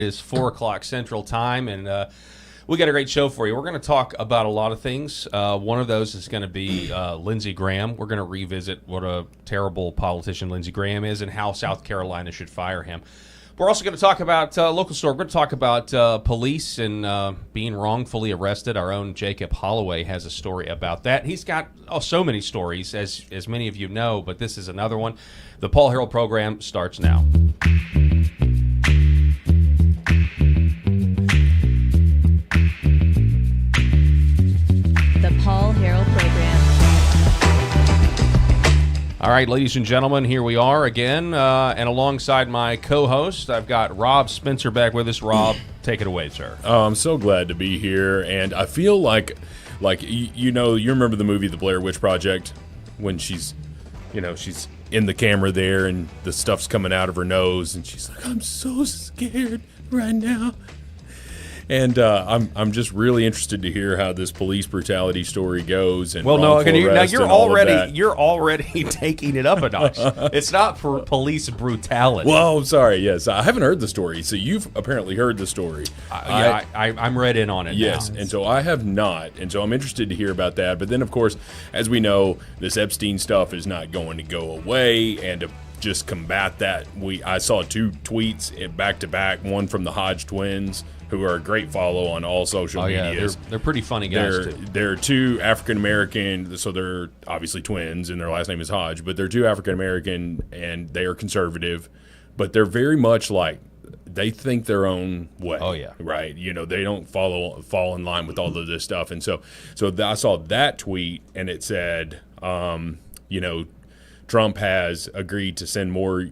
It's 4 o'clock Central Time, and we got a great show for you. We're going to talk about a lot of things. One of those is going to be Lindsey Graham. We're going to revisit what a terrible politician Lindsey Graham is and how South Carolina should fire him. We're also going to talk about local story. We're going to talk about police and being wrongfully arrested. Our own Jacob Holloway has a story about that. He's got so many stories, as many of you know, but this is another one. The Paul Harrell program starts now. Paul Harrell program. All right, ladies and gentlemen, here we are again, and alongside my co-host, I've got Rob Spencer back with us. Rob, take it away, sir. Oh, I'm so glad to be here, and I feel like you remember the movie The Blair Witch Project when she's in the camera there, and the stuff's coming out of her nose, and she's like, "I'm so scared right now." And I'm just really interested to hear how this police brutality story goes. And you're already taking it up a notch. It's not for police brutality. Well, I'm sorry. Yes, I haven't heard the story, so you've apparently heard the story. I'm read in on it. Yes, now. And so I have not, and so I'm interested to hear about that. But then, of course, as we know, this Epstein stuff is not going to go away, and to just combat that, I saw two tweets back to back. One from the Hodge twins, who are a great follow on all social media. They're pretty funny guys, too. They're two African-American, so they're obviously twins, and their last name is Hodge, but they're two African-American, and they are conservative, but they're very much like, they think their own way. Oh, yeah. Right? They don't fall in line with all of this stuff. And so I saw that tweet, and it said, Trump has agreed to send more,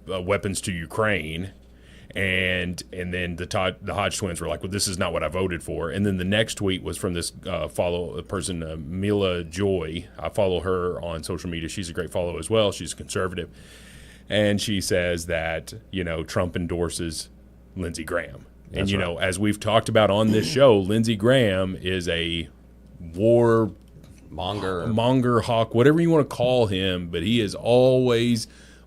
weapons to Ukraine. And then the Hodge twins were like, well, this is not what I voted for. And then the next tweet was from this person, Mila Joy. I follow her on social media. She's a great follow as well. She's a conservative. And she says that, Trump endorses Lindsey Graham. That's and, right. As we've talked about on this show, Lindsey Graham is a war monger, hawk, whatever you want to call him, but he is always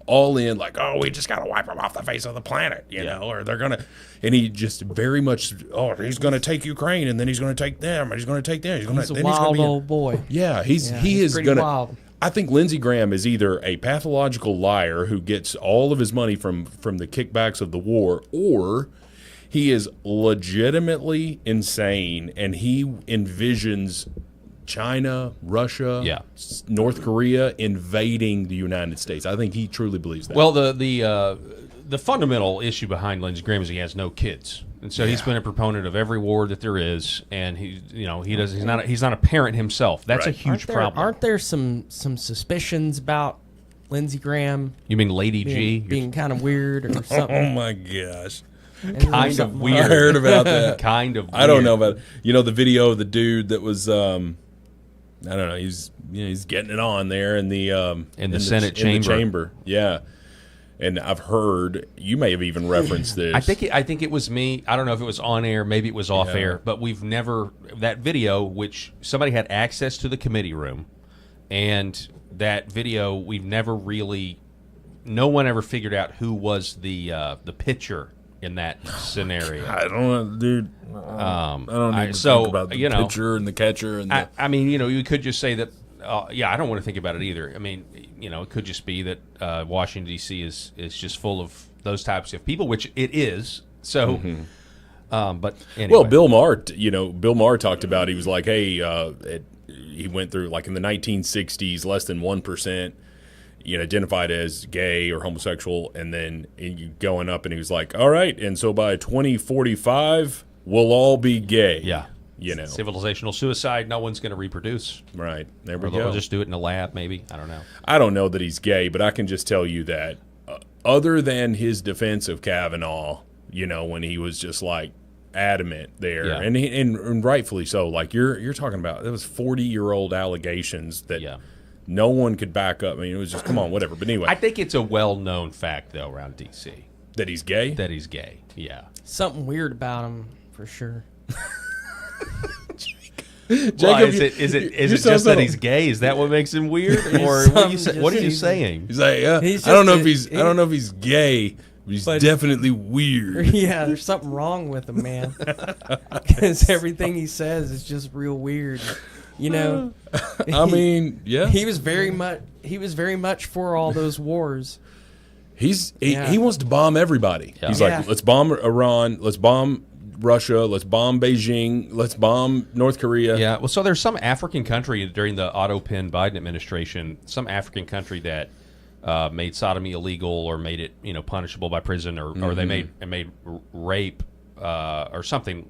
all in, like, oh, we just got to wipe them off the face of the planet, or they're going to, and he just very much, he's going to take Ukraine, and then he's going to take them, and he's going to take them. He's a wild old boy. Yeah, he is going to. I think Lindsey Graham is either a pathological liar who gets all of his money from the kickbacks of the war, or he is legitimately insane, and he envisions China, Russia, North Korea invading the United States. I think he truly believes that. Well, the fundamental issue behind Lindsey Graham is he has no kids, and so he's been a proponent of every war that there is, and he's not a parent himself. That's a huge problem. Aren't there some suspicions about Lindsey Graham? You mean Lady G being kind of weird or something? Oh my gosh. Kind of weird. I heard about that. Kind of weird. I don't know about it. The video of the dude that was I don't know. He's getting it on there in the Senate chamber. Yeah, and I've heard you may have even referenced this. I think it was me. I don't know if it was on air, maybe it was off air, but we've never that video, which somebody had access to the committee room, and that video we've never really. No one ever figured out who was the pitcher in that scenario. I don't know, dude. I don't even think about the pitcher and the catcher. And you could just say that, I don't want to think about it either. I mean, it could just be that Washington, D.C. is just full of those types of people, which it is. So, but anyway. Well, Bill Maher talked about, he was like, hey, he went through, like in the 1960s, less than 1%. Identified as gay or homosexual, and then going up, and he was like, all right, and so by 2045, we'll all be gay. Yeah. Civilizational suicide, no one's going to reproduce. Right. There we go. They'll just do it in a lab, maybe. I don't know. I don't know that he's gay, but I can just tell you that other than his defense of Kavanaugh, when he was just like adamant there, and rightfully so, like you're talking about, it was 40-year-old allegations that no one could back up. I mean, it was just, come on, whatever. But anyway. I think it's a well-known fact, though, around D.C. That he's gay? That he's gay, yeah. Something weird about him, for sure. Jacob, is it just that he's gay? Is that what makes him weird? Or what are you saying? He's like, I don't know if he's gay, He's But- definitely weird. Yeah, there's something wrong with him, man. Because everything he says is just real weird. You know, I mean, yeah. he was very much for all those wars. He wants to bomb everybody. Yeah. He's Yeah. like, let's bomb Iran, let's bomb Russia, let's bomb Beijing, let's bomb North Korea. Yeah, well, so there's some African country during the Otto Penn Biden administration, some African country that made sodomy illegal or made it, punishable by prison, or they made rape or something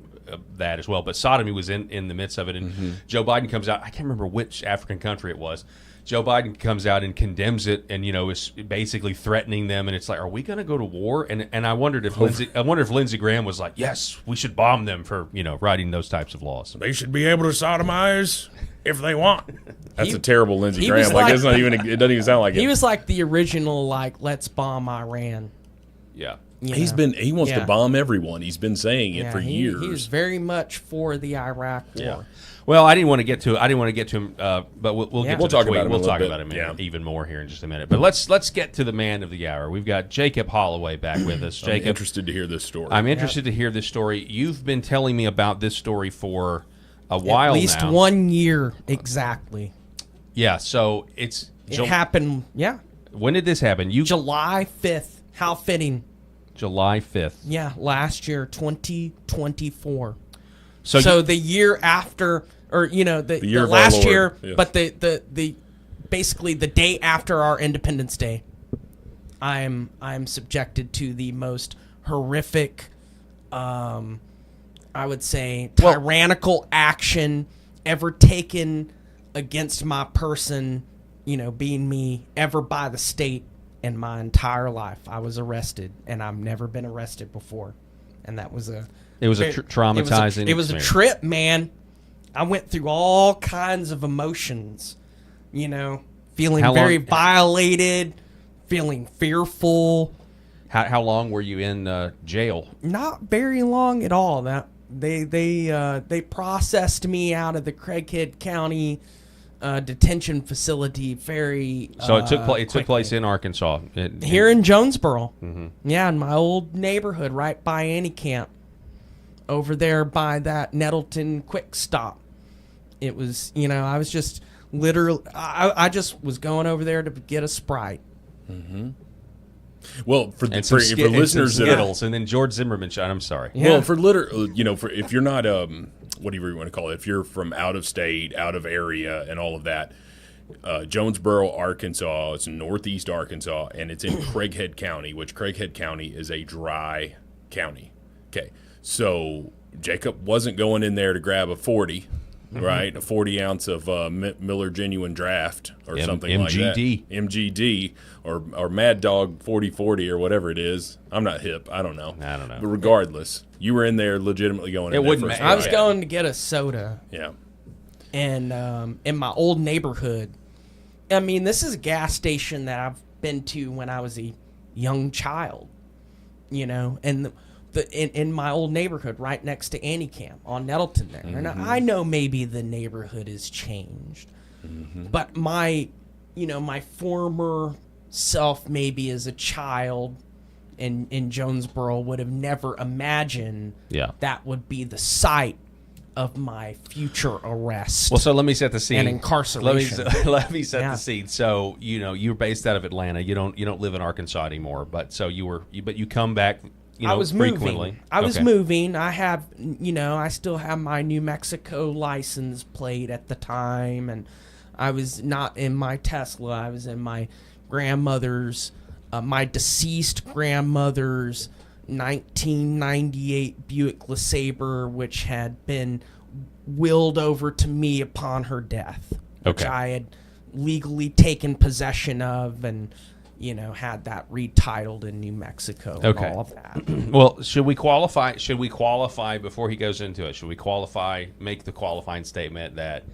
that as well. But sodomy was in the midst of it, and Joe Biden comes out. I can't remember which African country it was. Joe Biden comes out and condemns it, and is basically threatening them. And it's like, are we going to go to war? And I wondered if Lindsey Graham was like, yes, we should bomb them for writing those types of laws. They should be able to sodomize if they want. That's a terrible Lindsey he Graham. was Like, like- it's not even. It doesn't even sound like it. He was like the original, let's bomb Iran. Yeah. He wants to bomb everyone. He's been saying it for years. He was very much for the Iraq War. Yeah. Well, I didn't want to get to him, but we'll get to We'll the talk tweet. about him a We'll little talk bit. about him Yeah. even more here in just a minute. But let's get to the man of the hour. We've got Jacob Holloway back with us. I'm Jacob, interested to hear this story. I'm interested to hear this story. You've been telling me about this story for a while now. At least 1 year exactly. Yeah. So it happened. Yeah, when did this happen? July 5th. How fitting. July 5th. Yeah, last year, 2024. So So the year after, or the year of our last Lord, year, yes. but the basically the day after our Independence Day, I'm subjected to the most horrific, I would say, tyrannical action ever taken against my person, being me, ever by the state in my entire life. I was arrested, and I've never been arrested before, and that was it was a traumatizing. It was a trip, man. I went through all kinds of emotions, feeling How very long- violated, feeling fearful. How long were you in jail? Not very long at all. That they processed me out of the Craighead County detention facility very. So it took quickly. place in Arkansas. Here in Jonesboro. Yeah, in my old neighborhood right by Annie Camp. Over there by that Nettleton Quick Stop. It was, I was just literally, I just was going over there to get a Sprite. Well, for and listeners that Skittles, and then George Zimmerman shot. I'm sorry. Yeah. well, for for if you're not whatever you want to call it, if you're from out of state, out of area, and all of that, Jonesboro, Arkansas, it's in northeast Arkansas, and it's in Craighead County, which Craighead County is a dry county. Okay, so Jacob wasn't going in there to grab a 40. Right, a 40 ounce of Miller Genuine Draft or something like that. MGD or Mad Dog 4040 or whatever it is. I'm not hip. I don't know. But regardless, you were in there legitimately going. It in there wouldn't for a matter. I was Sprite. going to get a soda. Yeah. And in my old neighborhood, I mean, this is a gas station that I've been to when I was a young child, and in my old neighborhood right next to Annie Camp on Nettleton there. And I know maybe the neighborhood has changed, but my former self maybe as a child in Jonesboro would have never imagined that would be the site of my future arrest. Well, so let me set the scene. And incarceration. Let me set the scene. So you're based out of Atlanta. You don't live in Arkansas anymore. But so you come back. I was frequently. moving. I was moving. I have, I still have my New Mexico license plate at the time, and I was not in my Tesla. I was in my grandmother's, my deceased grandmother's 1998 Buick LeSabre, which had been willed over to me upon her death, which I had legally taken possession of, and had that retitled in New Mexico and all of that. Well, should we qualify? Should we qualify before he goes into it? Should we make the qualifying statement that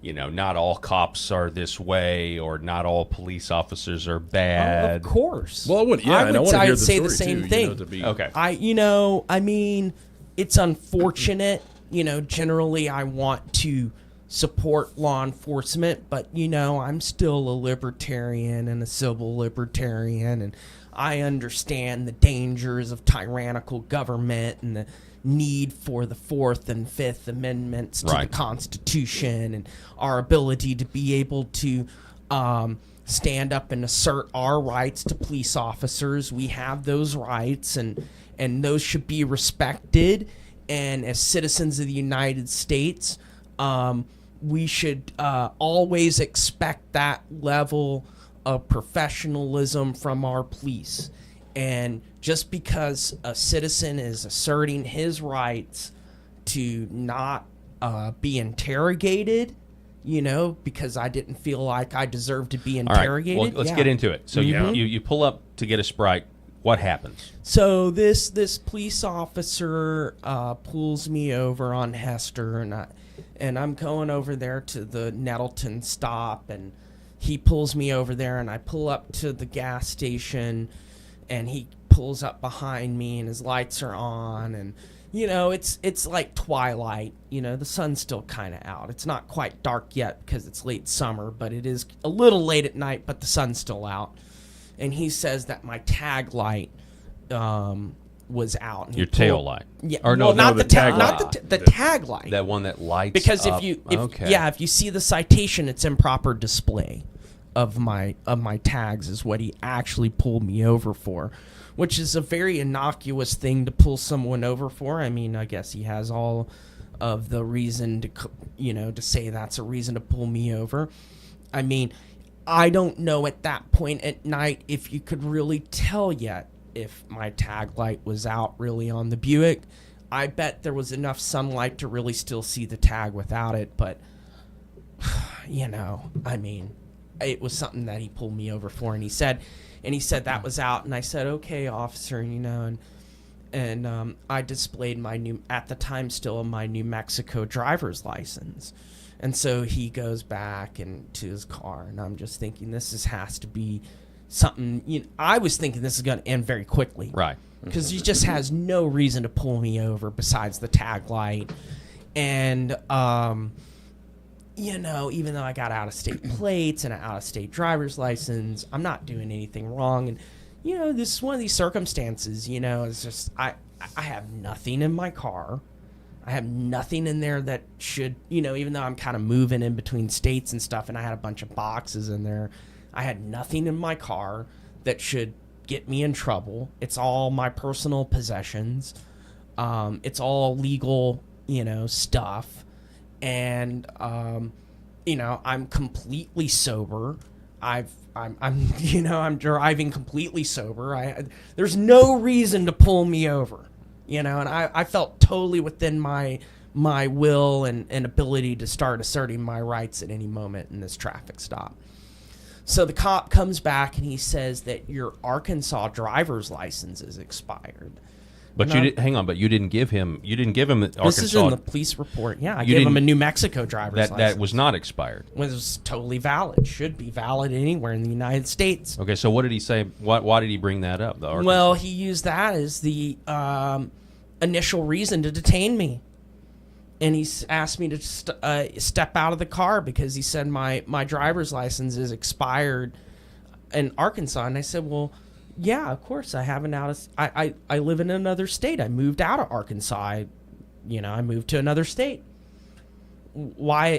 not all cops are this way, or not all police officers are bad? Of course. Well, I would I'd hear say the the story same too, thing. to be, Okay. I mean, it's unfortunate. Generally I want to support law enforcement, but I'm still a libertarian and a civil libertarian, and I understand the dangers of tyrannical government and the need for the Fourth and Fifth Amendments to the Constitution and our ability to be able to stand up and assert our rights to police officers. We have those rights, and those should be respected. And as citizens of the United States, we should always expect that level of professionalism from our police. And just because a citizen is asserting his rights to not be interrogated, because I didn't feel like I deserved to be interrogated. All right. Well, let's get into it. So you pull up to get a Sprite. What happens? So this police officer pulls me over on Hester, and I'm going over there to the Nettleton stop, and he pulls me over there, and I pull up to the gas station, and he pulls up behind me, and his lights are on, and it's like twilight. The sun's still kind of out. It's not quite dark yet because it's late summer, but it is a little late at night, but the sun's still out. And he says that my tag light was out. And your tail light? Yeah. Or not the tag light. Not the tag light. That one that lights because up. If you see the citation, it's improper display of my tags is what he actually pulled me over for, which is a very innocuous thing to pull someone over for. I mean, I guess he has all of the reason to say that's a reason to pull me over. I mean, I don't know at that point at night if you could really tell yet if my tag light was out really on the Buick. I bet there was enough sunlight to really still see the tag without it, but I mean, it was something that he pulled me over for, and he said that was out, and I said, okay, officer, and I displayed my at the time still my New Mexico driver's license. And so he goes back to his car, and I'm just thinking this has to be something. I was thinking this is going to end very quickly, right? Because he just has no reason to pull me over besides the tag light, and even though I got out-of-state plates and an out-of-state driver's license, I'm not doing anything wrong. And this is one of these circumstances. It's just I have nothing in my car. I have nothing in there that should, even though I'm kind of moving in between states and stuff, and I had a bunch of boxes in there, I had nothing in my car that should get me in trouble. It's all my personal possessions. It's all legal, stuff. And, I'm completely sober. I'm driving completely sober. There's no reason to pull me over. And I felt totally within my will and ability to start asserting my rights at any moment in this traffic stop. So the cop comes back and he says that your Arkansas driver's license is expired. But but you didn't give him Arkansas. This is in the police report. Yeah, I gave him a New Mexico driver's license. That was not expired. It was totally valid. Should be valid anywhere in the United States. Okay, so what did he say? Why did he bring that up? Well, he used that as the initial reason to detain me. And he asked me to step out of the car because he said my driver's license is expired in Arkansas. And I said, well, yeah, of course I have I live in another state. I moved out of Arkansas. I moved to another state. Why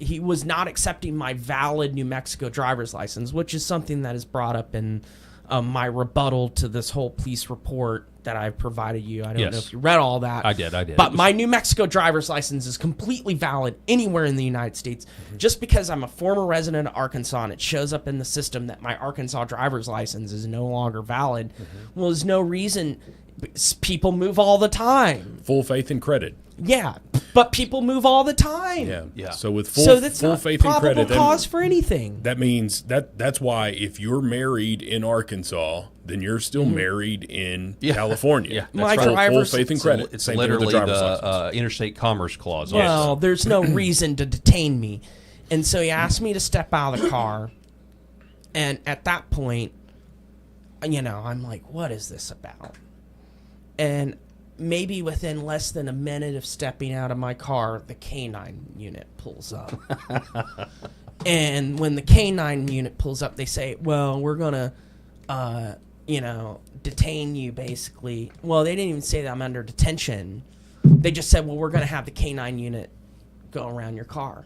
he was not accepting my valid New Mexico driver's license, which is something that is brought up in my rebuttal to this whole police report that I've provided you. I don't know if you read all that. I did. But my New Mexico driver's license is completely valid anywhere in the United States. Mm-hmm. Just because I'm a former resident of Arkansas and it shows up in the system that my Arkansas driver's license is no longer valid, well, there's no reason. People move all the time. Full faith and credit. Yeah, but people move all the time. Yeah. So with full faith and credit, cause for anything. That means that's why if you're married in Arkansas, then you're still married in California. Yeah, my driver's full faith and credit. It's literally the Interstate Commerce Clause. Well, there's no reason to detain me, and so he asked me to step out of the car, and at that point, I'm like, what is this about? And maybe within less than a minute of stepping out of my car, the K-9 unit pulls up. And when the K-9 unit pulls up, they say, well, we're going to detain you basically. Well, they didn't even say that I'm under detention. They just said, well, we're going to have the K9 unit go around your car.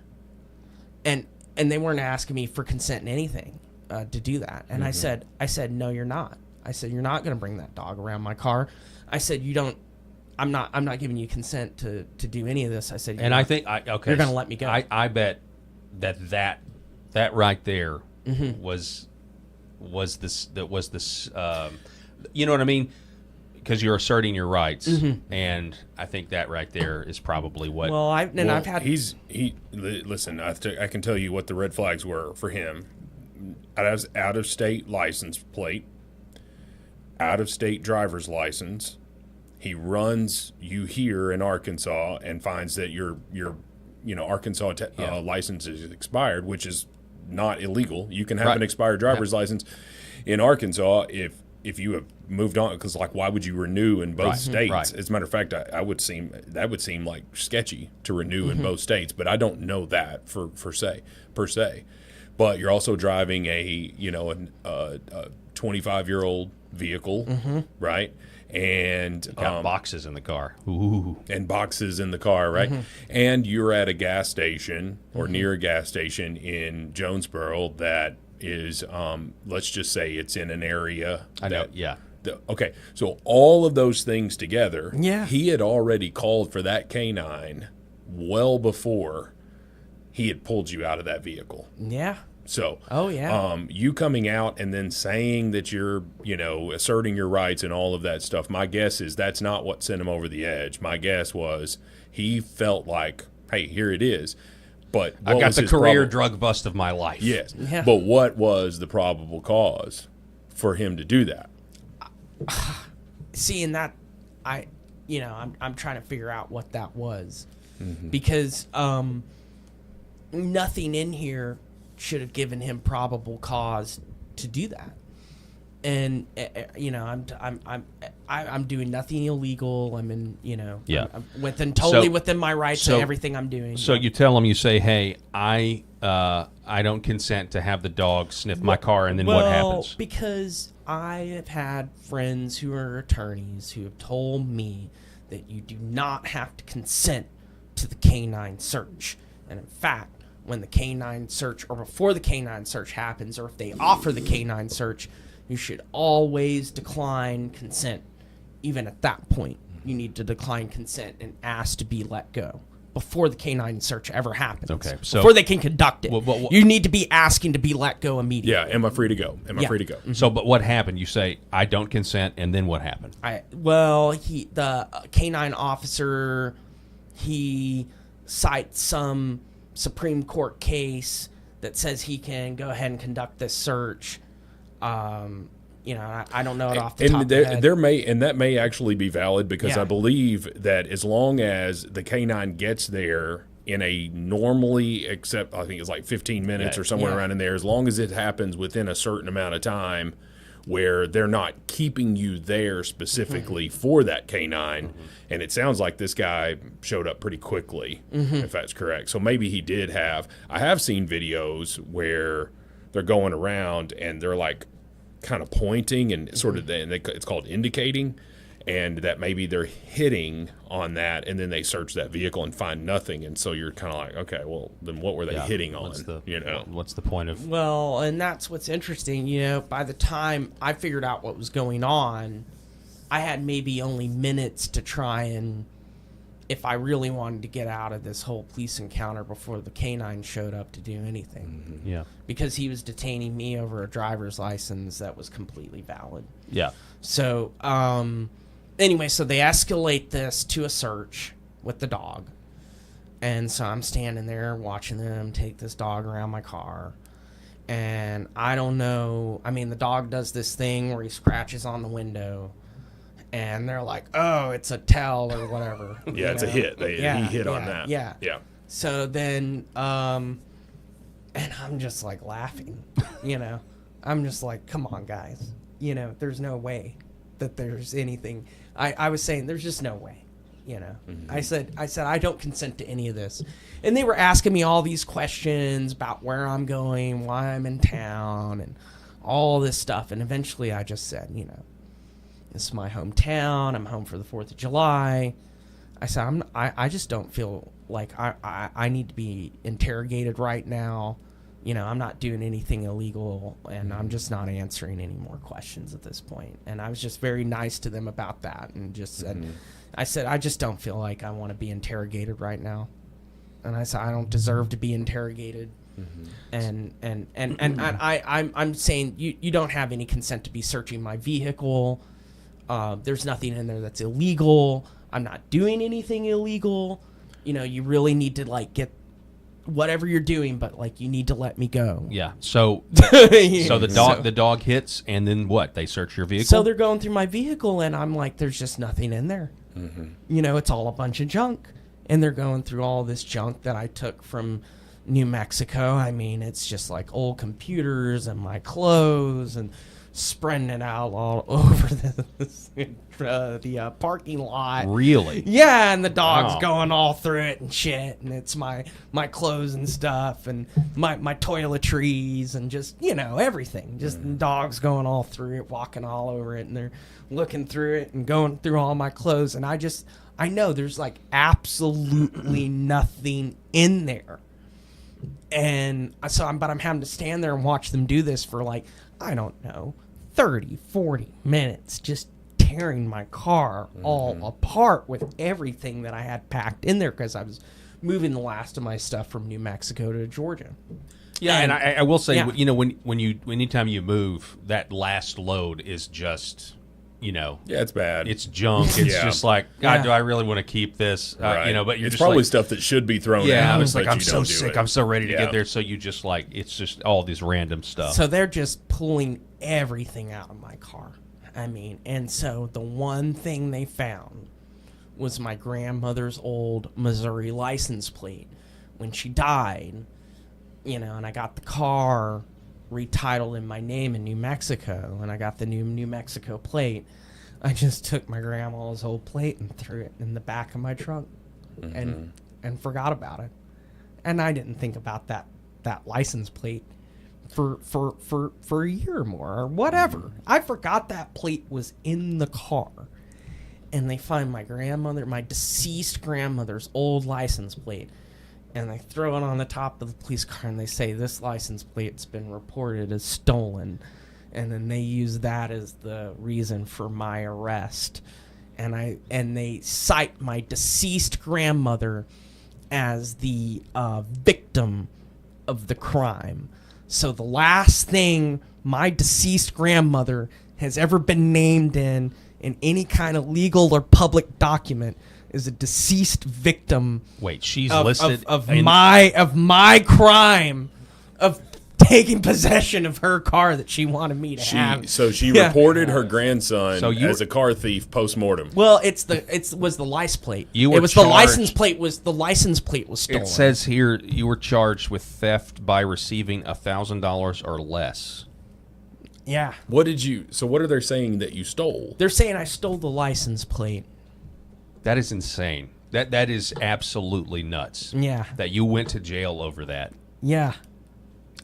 And they weren't asking me for consent and anything to do that. And I said, no, you're not. I said, you're not going to bring that dog around my car. I said, I'm not giving you consent to do any of this. I said, I think you're going to let me go. I bet that right there was this you know what I mean, because you're asserting your rights, and I think that right there is probably what. Listen, I can tell you what the red flags were for him: out of state license plate, out of state driver's license. He runs you here in Arkansas and finds that your Arkansas license is expired, which is not illegal. You can have an expired driver's license in Arkansas if you have moved on, because why would you renew in both states? Right. As a matter of fact, that would seem like sketchy to renew in both states, but I don't know that per se. But you're also driving a 25-year-old vehicle, right? And got boxes in the car. Ooh. And boxes in the car, right? And you're at a gas station or near a gas station in Jonesboro that is, let's just say it's in an area. Okay, so all of those things together, he had already called for that K9 well before he had pulled you out of that vehicle. Yeah. So, you coming out and then saying that you're, asserting your rights and all of that stuff, my guess is that's not what sent him over the edge. My guess was he felt like, hey, here it is. But I got the career drug bust of my life. Yes. Yeah. But what was the probable cause for him to do that? Seeing that, I'm trying to figure out what that was, because nothing in here should have given him probable cause to do that. And I'm doing nothing illegal. I'm in, I'm within my rights and everything I'm doing. So you tell him, you say, hey, I don't consent to have the dog sniff my car, and then what happens? Because I have had friends who are attorneys who have told me that you do not have to consent to the canine search. And in fact, when the canine search, or before the canine search happens, or if they offer the canine search, you should always decline consent. Even at that point, you need to decline consent and ask to be let go before the canine search ever happens. Okay, so before they can conduct it, you need to be asking to be let go immediately. Yeah, am I free to go? Am I free to go? So, but what happened? You say, I don't consent, and then what happened? The canine officer, he cites some Supreme Court case that says he can go ahead and conduct this search. I don't know it off the top of the head. That may actually be valid, because I believe that as long as the canine gets there in a normally, except I think it's like 15 minutes or somewhere around in there, as long as it happens within a certain amount of time where they're not keeping you there specifically for that canine. And it sounds like this guy showed up pretty quickly, if that's correct. So maybe he did have. I have seen videos where they're going around and they're like kind of pointing and sort of, it's called indicating, and that maybe they're hitting on that, and then they search that vehicle and find nothing, and so you're kind of like, okay, well, then what were they hitting on? What's the point of? Well, and that's what's interesting. By the time I figured out what was going on, I had maybe only minutes to try and, if I really wanted to get out of this whole police encounter before the canine showed up to do anything. Yeah. Because he was detaining me over a driver's license that was completely valid. Yeah. So, anyway, so they escalate this to a search with the dog. And so I'm standing there watching them take this dog around my car. And I don't know. I mean, the dog does this thing where he scratches on the window. And they're like, oh, it's a tell or whatever. Yeah, it's a hit. He hit on that. Yeah. Yeah. So then, and I'm just like laughing, I'm just like, come on, guys. There's no way that there's anything. I was saying there's just no way, I said, I don't consent to any of this. And they were asking me all these questions about where I'm going, why I'm in town, and all this stuff. And eventually I just said, this is my hometown. I'm home for the 4th of July. I said, I just don't feel like I need to be interrogated right now. I'm not doing anything illegal, and I'm just not answering any more questions at this point. And I was just very nice to them about that, and just said, I said, I just don't feel like I want to be interrogated right now. And I said, I don't deserve to be interrogated. And I'm saying you don't have any consent to be searching my vehicle. There's nothing in there that's illegal. I'm not doing anything illegal. You really need to get whatever you're doing, but you need to let me go. Yeah. So the dog hits, and then what? They search your vehicle. So they're going through my vehicle, and I'm like, there's just nothing in there. It's all a bunch of junk, and they're going through all this junk that I took from New Mexico. I mean, it's just old computers and my clothes and spreading it out all over the parking lot. Really? Yeah, and the dog's going all through it and shit, and it's my clothes and stuff, and my toiletries, and just everything. Just dogs going all through it, walking all over it, and they're looking through it and going through all my clothes, and I know there's absolutely nothing in there. And so I'm having to stand there and watch them do this for I don't know, 30, 40 minutes, just tearing my car all apart with everything that I had packed in there, because I was moving the last of my stuff from New Mexico to Georgia. Yeah, and I will say, anytime you move, that last load is just, it's bad. It's junk. It's just God, do I really want to keep this? Right. But you're it's just probably stuff that should be thrown out. Yeah, I was but I'm you so don't do sick. it. I'm so ready to get there. So you just it's just all this random stuff. So they're just pulling everything out of my car. I mean, and so the one thing they found was my grandmother's old Missouri license plate when she died, and I got the car retitled in my name in New Mexico, and I got the New Mexico plate. I just took my grandma's old plate and threw it in the back of my trunk and forgot about it. And I didn't think about that license plate for a year or more or whatever. I forgot that plate was in the car. And they find my deceased grandmother's old license plate, and they throw it on the top of the police car, and they say, this license plate's been reported as stolen. And then they use that as the reason for my arrest. And they cite my deceased grandmother as the victim of the crime. So the last thing my deceased grandmother has ever been named in any kind of legal or public document is a deceased victim. Wait, she's listed of my crime of taking possession of her car that she wanted me to have. So she reported her grandson as a car thief post-mortem. Well, it was the license plate. The license plate was stolen. It says here you were charged with theft by receiving $1,000 or less. Yeah. What are they saying that you stole? They're saying I stole the license plate. That is insane. That is absolutely nuts. Yeah. That you went to jail over that. Yeah.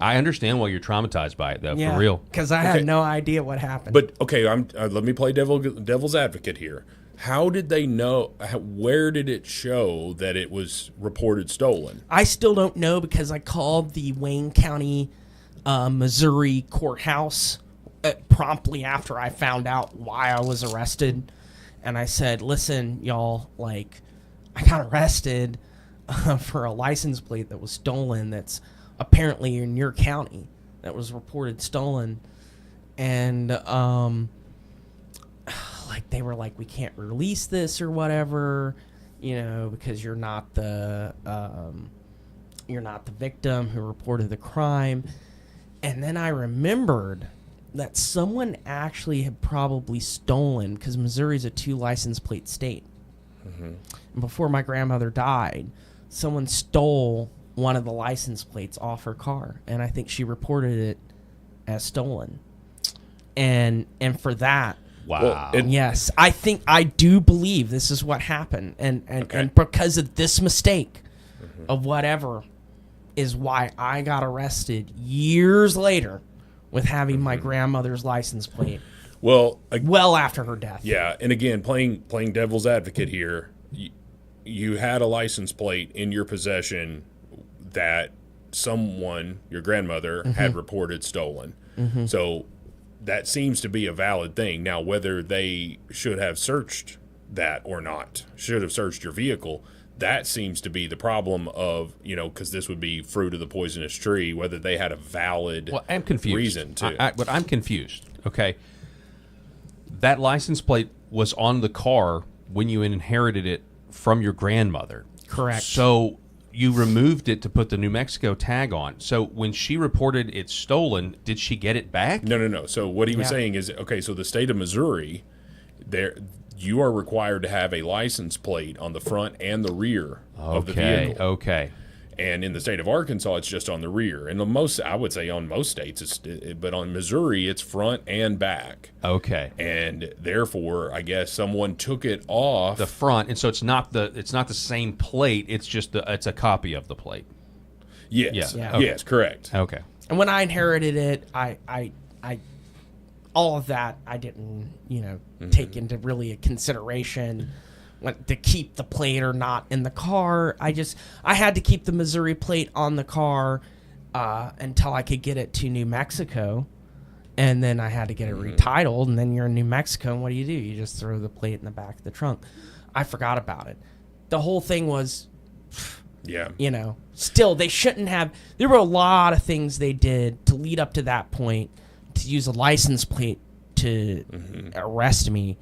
I understand why you're traumatized by it, though, for real. Because I had no idea what happened. But, okay, let me play devil's advocate here. How did they know? Where did it show that it was reported stolen? I still don't know, because I called the Wayne County, Missouri courthouse promptly after I found out why I was arrested. And I said, listen, y'all, I got arrested for a license plate that was stolen that's apparently in your county, that was reported stolen. And they were like, we can't release this or whatever, because you're not the victim who reported the crime. And then I remembered that someone actually had probably stolen, because Missouri's a 2 license plate state. And before my grandmother died, someone stole one of the license plates off her car, and I think she reported it as stolen. And for that, wow. Yes, I do believe this is what happened, and because of this mistake of whatever is why I got arrested years later with having my grandmother's license plate. Well, well after her death. Yeah, and again, playing devil's advocate here, you had a license plate in your possession that someone, your grandmother, had reported stolen. So that seems to be a valid thing. Now, whether they should have searched that or not, should have searched your vehicle, that seems to be the problem of, because this would be fruit of the poisonous tree, whether they had a valid I'm confused. reason to. But I'm confused, okay? That license plate was on the car when you inherited it from your grandmother. Correct. So you removed it to put the New Mexico tag on. So when she reported it stolen, did she get it back? No. So what he was saying is, okay, so the state of Missouri, you are required to have a license plate on the front and the rear of the vehicle. Okay. And in the state of Arkansas, it's just on the rear. And I would say on most states, but on Missouri, it's front and back. Okay. And therefore, I guess someone took it off the front, and so it's not the same plate. It's just it's a copy of the plate. Yes. Yeah. Okay. Yes. Correct. Okay. And when I inherited it, I all of that I didn't, take into really a consideration. To keep the plate or not in the car. I had to keep the Missouri plate on the car until I could get it to New Mexico, and then I had to get it retitled, and then you're in New Mexico, and what do? You just throw the plate in the back of the trunk. I forgot about it. The whole thing was, still they shouldn't have. There were a lot of things they did to lead up to that point to use a license plate to arrest me.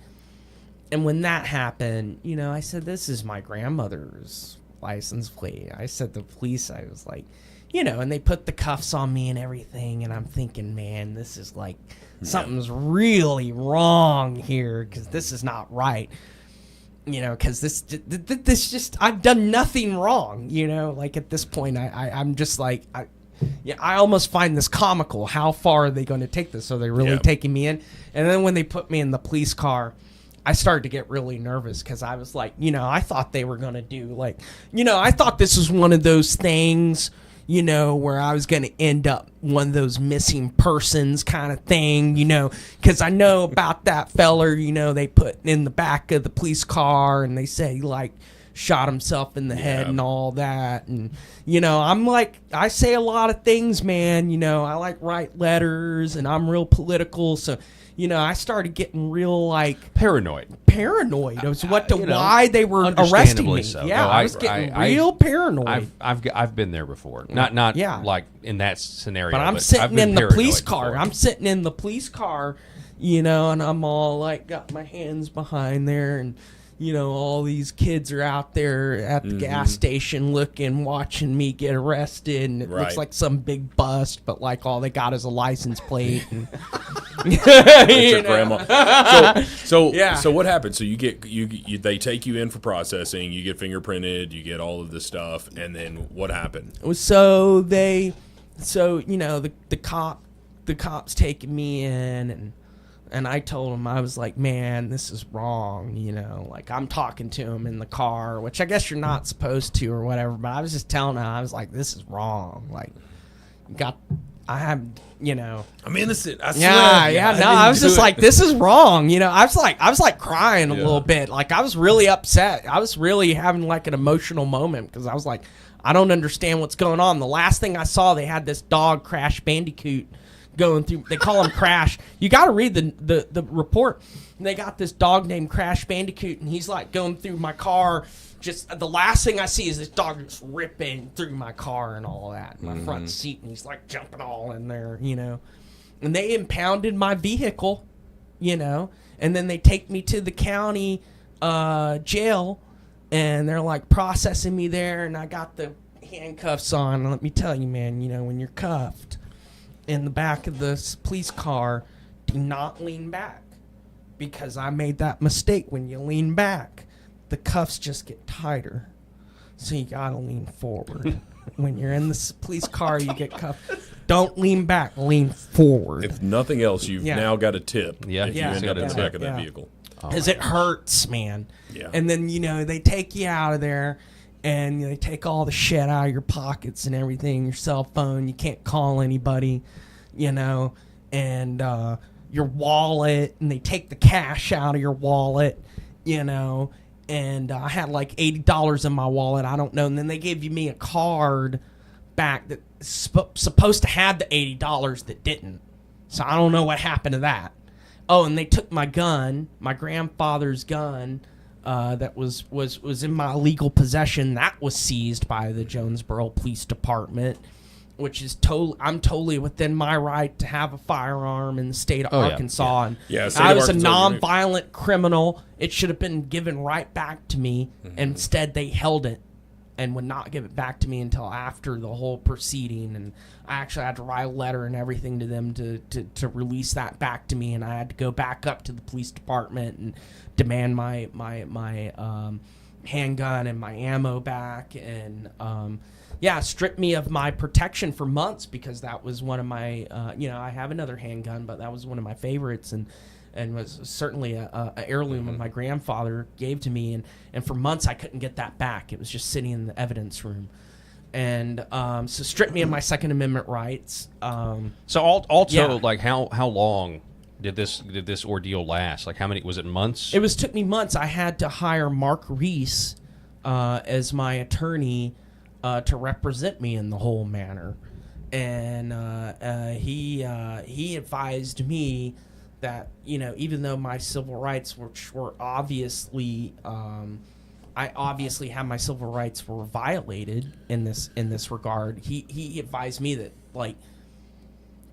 And when that happened, I said, this is my grandmother's license plate. I said to the police, I was like, and they put the cuffs on me and everything. And I'm thinking, man, this is like, something's really wrong here because this is not right. Because this just, I've done nothing wrong, like at this point, I'm just like, I almost find this comical. How far are they going to take this? Are they really taking me in? And then when they put me in the police car, I started to get really nervous because I was like, I thought they were going to do I thought this was one of those things, where I was going to end up one of those missing persons kind of thing, because I know about that feller, they put in the back of the police car and they say he shot himself in the head and all that. And, I'm like, I say a lot of things, man, I write letters and I'm real political. So, I started getting real paranoid as why they were arresting me. So. Yeah, no, I was getting real paranoid. I've been there before. Not like in that scenario. But I'm sitting in the police car. I'm sitting in the police car, and I'm all got my hands behind there, and all these kids are out there at the gas station watching me get arrested, and it looks like some big bust, but all they got is a license plate. And your grandma. So what happened? So they take you in for processing. You get fingerprinted. You get all of this stuff, and then what happened? So the cops taking me in, and I told him, I was like, man, this is wrong, I'm talking to him in the car, which I guess you're not supposed to or whatever, but I was just telling him, I was like, this is wrong. I'm innocent. I swear. I was just like, this is wrong. I was like crying a little bit. I was really upset. I was really having an emotional moment because I was like, I don't understand what's going on. The last thing I saw, they had this dog, Crash Bandicoot, going through. They call him Crash. You got to read the report. And they got this dog named Crash Bandicoot, and he's going through my car. Just the last thing I see is this dog just ripping through my car and all that, my front seat, and he's jumping all in there, And they impounded my vehicle, and then they take me to the county jail, and they're processing me there, and I got the handcuffs on. And let me tell you, man, when you're cuffed in the back of the police car, do not lean back, because I made that mistake. When you lean back, the cuffs just get tighter, so you gotta lean forward. When you're in the police car, you get cuffed. Don't lean back, lean forward. If nothing else, you've now got a tip. Yeah, if you end up in the back of that vehicle, because it hurts, man. Yeah. And then they take you out of there, and they take all the shit out of your pockets and everything, your cell phone. You can't call anybody, and your wallet, and they take the cash out of your wallet, you know. And I had like $80 in my wallet. I don't know. And then they gave me a card back that supposed to have the $80 that didn't. So I don't know what happened to that. Oh, and they took my gun, my grandfather's gun, that was in my legal possession. That was seized by the Jonesboro Police Department, which is I'm totally within my right to have a firearm in the state of Arkansas. And I was a nonviolent criminal. It should have been given right back to me. Mm-hmm. Instead, they held it and would not give it back to me until after the whole proceeding. And I actually had to write a letter and everything to them to release that back to me. And I had to go back up to the police department and demand my handgun and my ammo back. And stripped me of my protection for months, because that was one of my, I have another handgun, but that was one of my favorites, and was certainly a heirloom of my grandfather gave to me, and for months I couldn't get that back. It was just sitting in the evidence room, and so stripped me of my Second Amendment rights. Like how long did this ordeal last? Like how many, was it months? It took me months. I had to hire Mark Reese as my attorney to represent me in the whole manner, and he advised me that, even though my civil rights were obviously, I obviously had my civil rights were violated in this regard. He advised me that, like,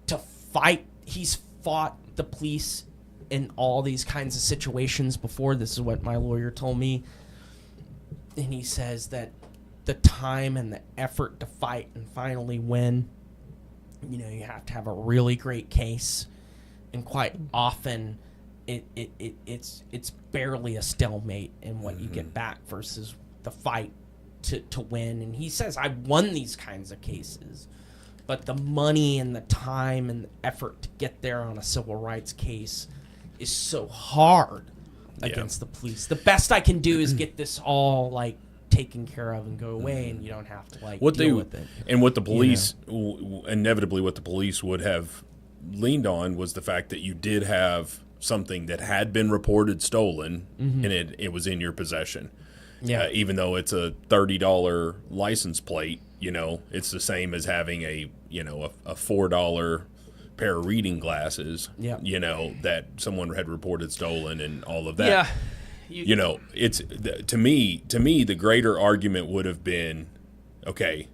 to fight. He's fought the police in all these kinds of situations before. This is what my lawyer told me, and he says that the time and the effort to fight and finally win, you have to have a really great case, and quite often it's barely a stalemate in what you get back versus the fight to win. And he says, I've won these kinds of cases, but the money and the time and the effort to get there on a civil rights case is so hard against the police. The best I can do is get this all, like, taken care of and go away, and you don't have to, like, deal with it. And what the police, inevitably what the police would have leaned on was the fact that you did have something that had been reported stolen, and it was in your possession. Yeah. Even though it's a $30 license plate, it's the same as having a $4 pair of reading glasses, that someone had reported stolen and all of that. Yeah. It's to me the greater argument would have been, okay,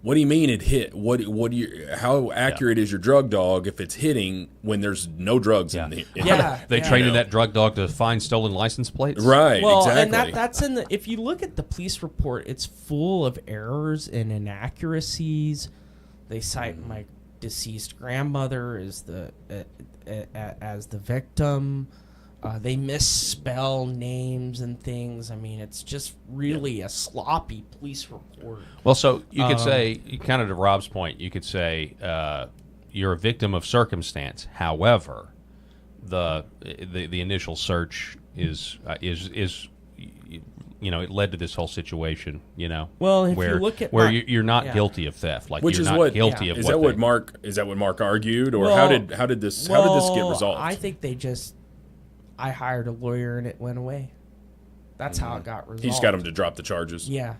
what do you mean it hit? How accurate is your drug dog if it's hitting when there's no drugs in the They trained that drug dog to find stolen license plates? Right, well, exactly. And that's in the, if you look at the police report, it's full of errors and inaccuracies. They cite my deceased grandmother as the victim. They misspell names and things. I mean, it's just really a sloppy police report. Well, so you could say, kind of to Rob's point, you could say you're a victim of circumstance. However, the initial search is it led to this whole situation. Well, if you look at you're not guilty of theft, like which you're is not what guilty of. Is that what Mark argued, or how did this get resolved? I think I hired a lawyer and it went away. That's how it got resolved. He just got him to drop the charges. Yeah.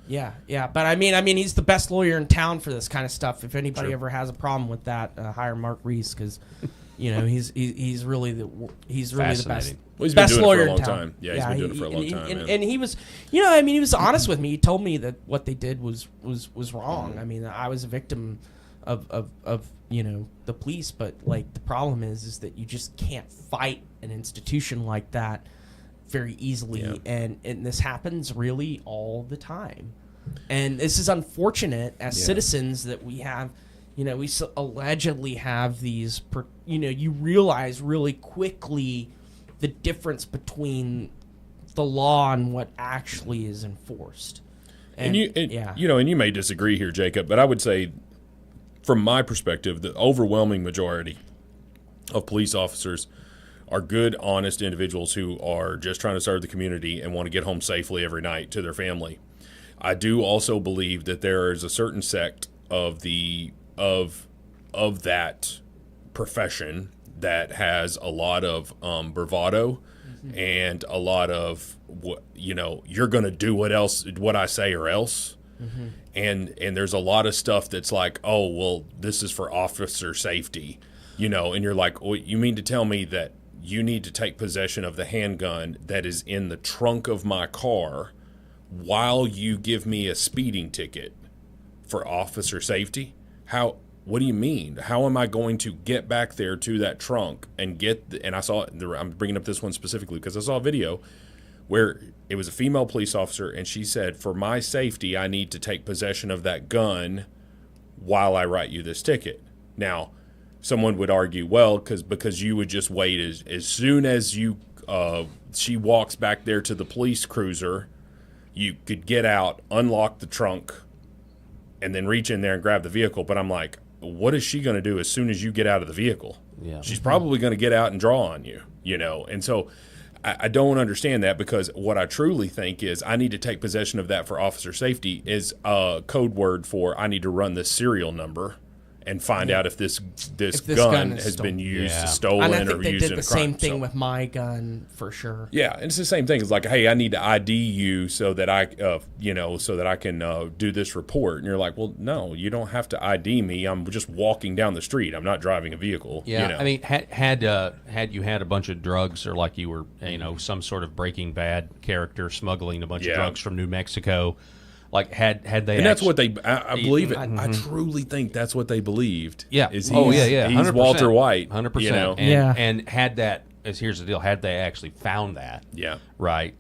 But I mean, he's the best lawyer in town for this kind of stuff. If anybody ever has a problem with that, hire Mark Reese, because he's really the best. Well, he's been doing it for a long time. Yeah, he's been doing it for a long time. And he was, he was honest with me. He told me that what they did was wrong. I mean, I was a victim of the police, but, like, the problem is that you just can't fight an institution like that very easily, and this happens really all the time, and this is unfortunate as citizens that we have, we allegedly have these, you realize really quickly the difference between the law and what actually is enforced, and you may disagree here, Jacob, but I would say, from my perspective, the overwhelming majority of police officers are good, honest individuals who are just trying to serve the community and want to get home safely every night to their family. I do also believe that there is a certain sect of that profession that has a lot of bravado and a lot of you're going to do what I say or else. And there's a lot of stuff that's like, oh, well, this is for officer safety, and you're like, oh, you mean to tell me that you need to take possession of the handgun that is in the trunk of my car while you give me a speeding ticket for officer safety? What do you mean? How am I going to get back there to that trunk and and I saw, I'm bringing up this one specifically because I saw a video where it was a female police officer, and she said, for my safety, I need to take possession of that gun while I write you this ticket. Now, someone would argue, well, because you would just wait as soon as she walks back there to the police cruiser, you could get out, unlock the trunk, and then reach in there and grab the vehicle. But I'm like, what is she going to do as soon as you get out of the vehicle? Yeah. She's probably going to get out and draw on you, And so I don't understand that, because what I truly think is I need to take possession of that for officer safety is a code word for I need to run this serial number and find out if this gun has been used, stolen, and I think or they used did in a the crime. same thing with my gun for sure. Yeah, and it's the same thing. It's like, hey, I need to ID you so that I can do this report. And you're like, well, no, you don't have to ID me. I'm just walking down the street. I'm not driving a vehicle. Yeah, I mean, had you had a bunch of drugs, or like you were, some sort of Breaking Bad character smuggling a bunch of drugs from New Mexico. Like had they, and that's what they. I believe it. I truly think that's what they believed. Yeah. He's 100%, Walter White. 100%. And had that. Here's the deal. Had they actually found that, right,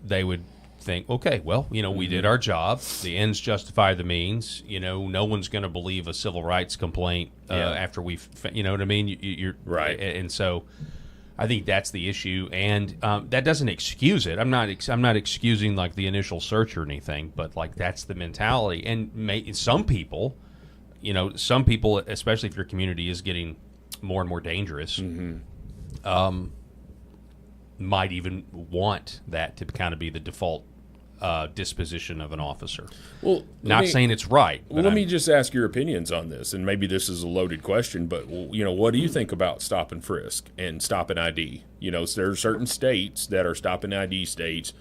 they would think, okay, well, we did our job. The ends justify the means. No one's going to believe a civil rights complaint after we've. You know what I mean? You're right. And so, I think that's the issue, and that doesn't excuse it. I'm not excusing like the initial search or anything, but like that's the mentality. And some people, especially if your community is getting more and more dangerous, might even want that to kind of be the default disposition of an officer. Well, not saying it's right. Well, let me just ask your opinions on this, and maybe this is a loaded question, but what do you think about stop and frisk and stop and ID? There are certain states that are stop and ID states.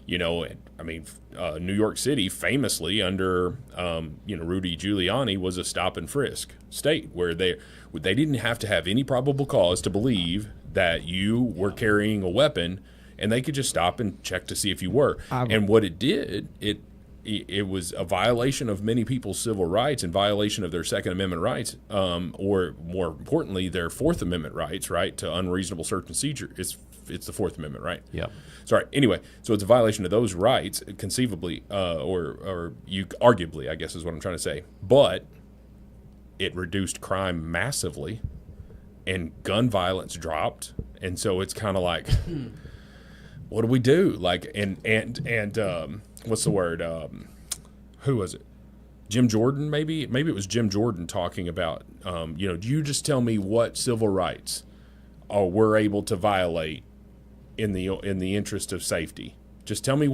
New York City famously under Rudy Giuliani was a stop and frisk state where they didn't have to have any probable cause to believe that you were carrying a weapon. And they could just stop and check to see if you were. And what it did, it was a violation of many people's civil rights and violation of their Second Amendment rights, or more importantly, their Fourth Amendment rights, right, to unreasonable search and seizure. It's the Fourth Amendment, right? Yeah. Sorry. Anyway, so it's a violation of those rights, conceivably, or you arguably, I guess is what I'm trying to say. But it reduced crime massively, and gun violence dropped, and so it's kind of like. What do we do? Like, and what's the word? Who was it? Jim Jordan, maybe it was Jim Jordan talking about, you just tell me what civil rights we're able to violate in the interest of safety. Just tell me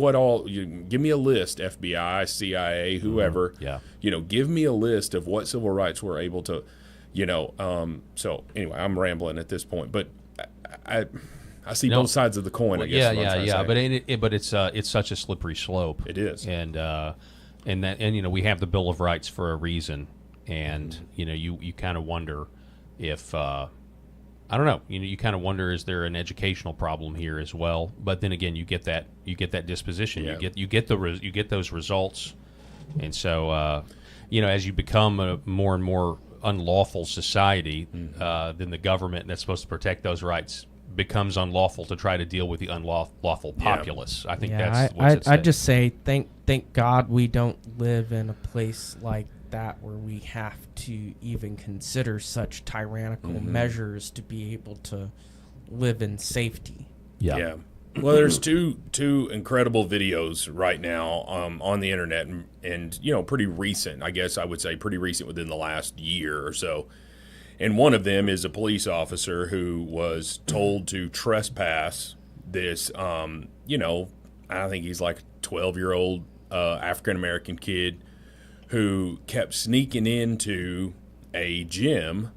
give me a list, FBI, CIA, whoever. Yeah. Give me a list of what civil rights we're able to, So anyway, I'm rambling at this point, but I see both sides of the coin. I guess. But it's such a slippery slope. It is, and we have the Bill of Rights for a reason, and you kind of wonder if I don't know. You kind of wonder, is there an educational problem here as well? But then again, you get that disposition. Yeah. You get those results, and so as you become a more and more unlawful society, then the government that's supposed to protect those rights becomes unlawful to try to deal with the unlawful populace. I think that's what's at stake. I'd just say thank God we don't live in a place like that where we have to even consider such tyrannical measures to be able to live in safety. Yeah. Well, there's two incredible videos right now on the internet, and pretty recent. I guess I would say pretty recent within the last year or so. And one of them is a police officer who was told to trespass this, I think he's like a 12-year-old African-American kid who kept sneaking into a gym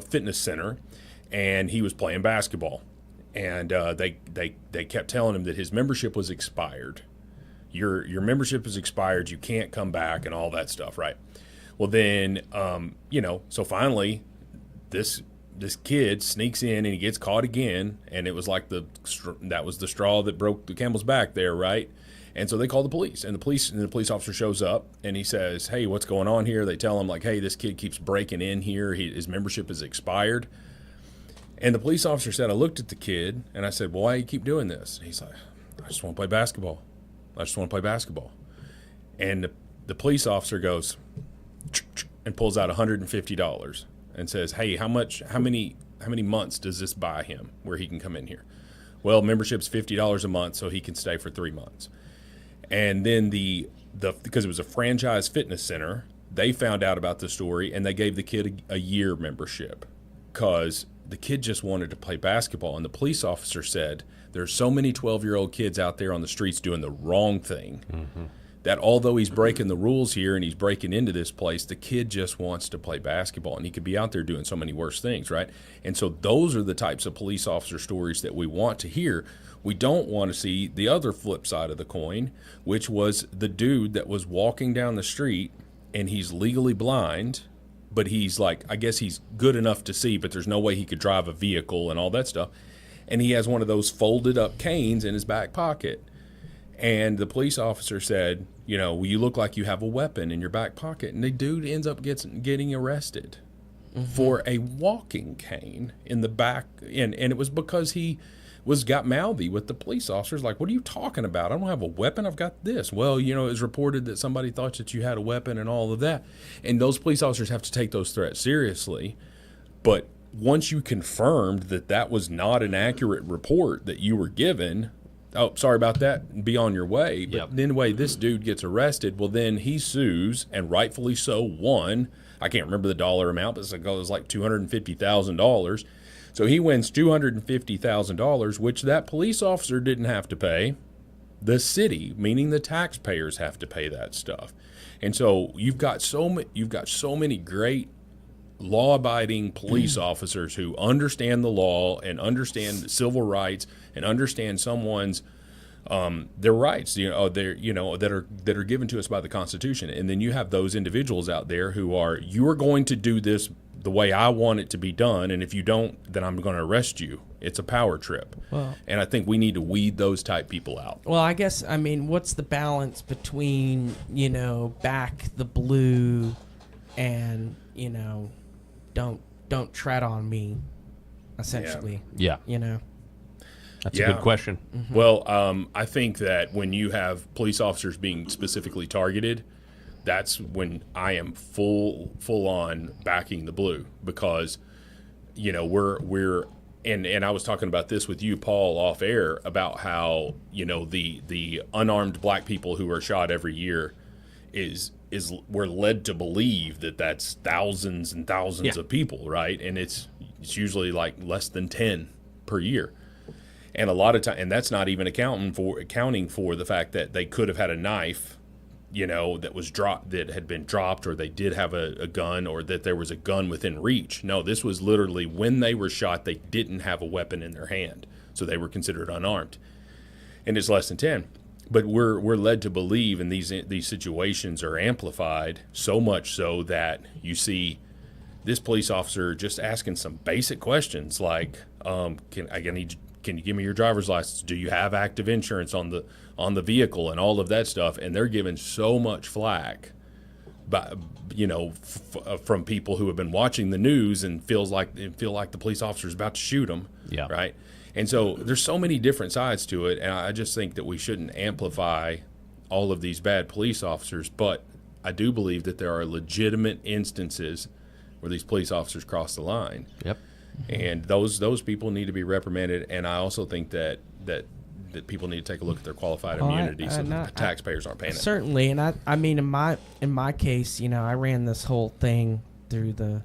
fitness center, and he was playing basketball, and they kept telling him that his membership was expired. Your membership is expired. You can't come back and all that stuff, right? Well, then so finally this kid sneaks in and he gets caught again, and it was like that was the straw that broke the camel's back there, right? And so they call the police, and the police officer shows up, and he says, "Hey, what's going on here?" They tell him, like, "Hey, this kid keeps breaking in here. His membership is expired." And the police officer said, "I looked at the kid, and I said, well, why do you keep doing this?" And he's like, "I just want to play basketball. I just want to play basketball." And the police officer goes and pulls out $150 and says, "Hey, how many months does this buy him where he can come in here?" "Well, membership's $50 a month, so he can stay for 3 months." And then because it was a franchise fitness center, they found out about the story, and they gave the kid a year membership because the kid just wanted to play basketball. And the police officer said, there's so many 12-year-old kids out there on the streets doing the wrong thing that although he's breaking the rules here and he's breaking into this place, the kid just wants to play basketball, and he could be out there doing so many worse things, right? And so those are the types of police officer stories that we want to hear. We don't want to see the other flip side of the coin, which was the dude that was walking down the street and he's legally blind, but he's like, I guess he's good enough to see, but there's no way he could drive a vehicle and all that stuff. And he has one of those folded up canes in his back pocket. And the police officer said, well, you look like you have a weapon in your back pocket. And the dude ends up getting arrested for a walking cane in the back. And it was because he got mouthy with the police officers. Like, what are you talking about? I don't have a weapon. I've got this. Well, it was reported that somebody thought that you had a weapon and all of that. And those police officers have to take those threats seriously. But once you confirmed that was not an accurate report that you were given, oh, sorry about that, be on your way. But anyway, this dude gets arrested. Well, then he sues, and rightfully so, won. I can't remember the dollar amount, but it was like $250,000. So he wins $250,000, which that police officer didn't have to pay. The city, meaning the taxpayers, have to pay that stuff. And so you've got so many great law-abiding police officers who understand the law and understand civil rights and understand someone's their rights, that are given to us by the Constitution. And then you have those individuals out there who are, you are going to do this the way I want it to be done, and if you don't, then I'm going to arrest you. It's a power trip. Well, and I think we need to weed those type people out. Well, I guess, what's the balance between, back the blue and, don't tread on me, essentially. Yeah. That's a good question. Mm-hmm. Well, I think that when you have police officers being specifically targeted, that's when I am full on backing the blue, because we're and I was talking about this with you, Paul, off air, about how the unarmed black people who are shot every year is we're led to believe that that's thousands and thousands of people, right? And it's usually like less than 10 per year. And a lot of time, and that's not even accounting for the fact that they could have had a knife, that was that had been dropped, or they did have a gun, or that there was a gun within reach. No, this was literally when they were shot, they didn't have a weapon in their hand, so they were considered unarmed. And it's less than 10. But we're led to believe, and these situations are amplified so much so that you see this police officer just asking some basic questions like, can you give me your driver's license? Do you have active insurance on the vehicle, and all of that stuff? And they're given so much flack, from people who have been watching the news and feel like the police officer is about to shoot them. Yeah. Right. And so there's so many different sides to it, and I just think that we shouldn't amplify all of these bad police officers. But I do believe that there are legitimate instances where these police officers cross the line. Yep. And those people need to be reprimanded. And I also think that people need to take a look at their qualified immunity so that the taxpayers aren't paying it. Certainly. And I mean, in my case, I ran this whole thing through the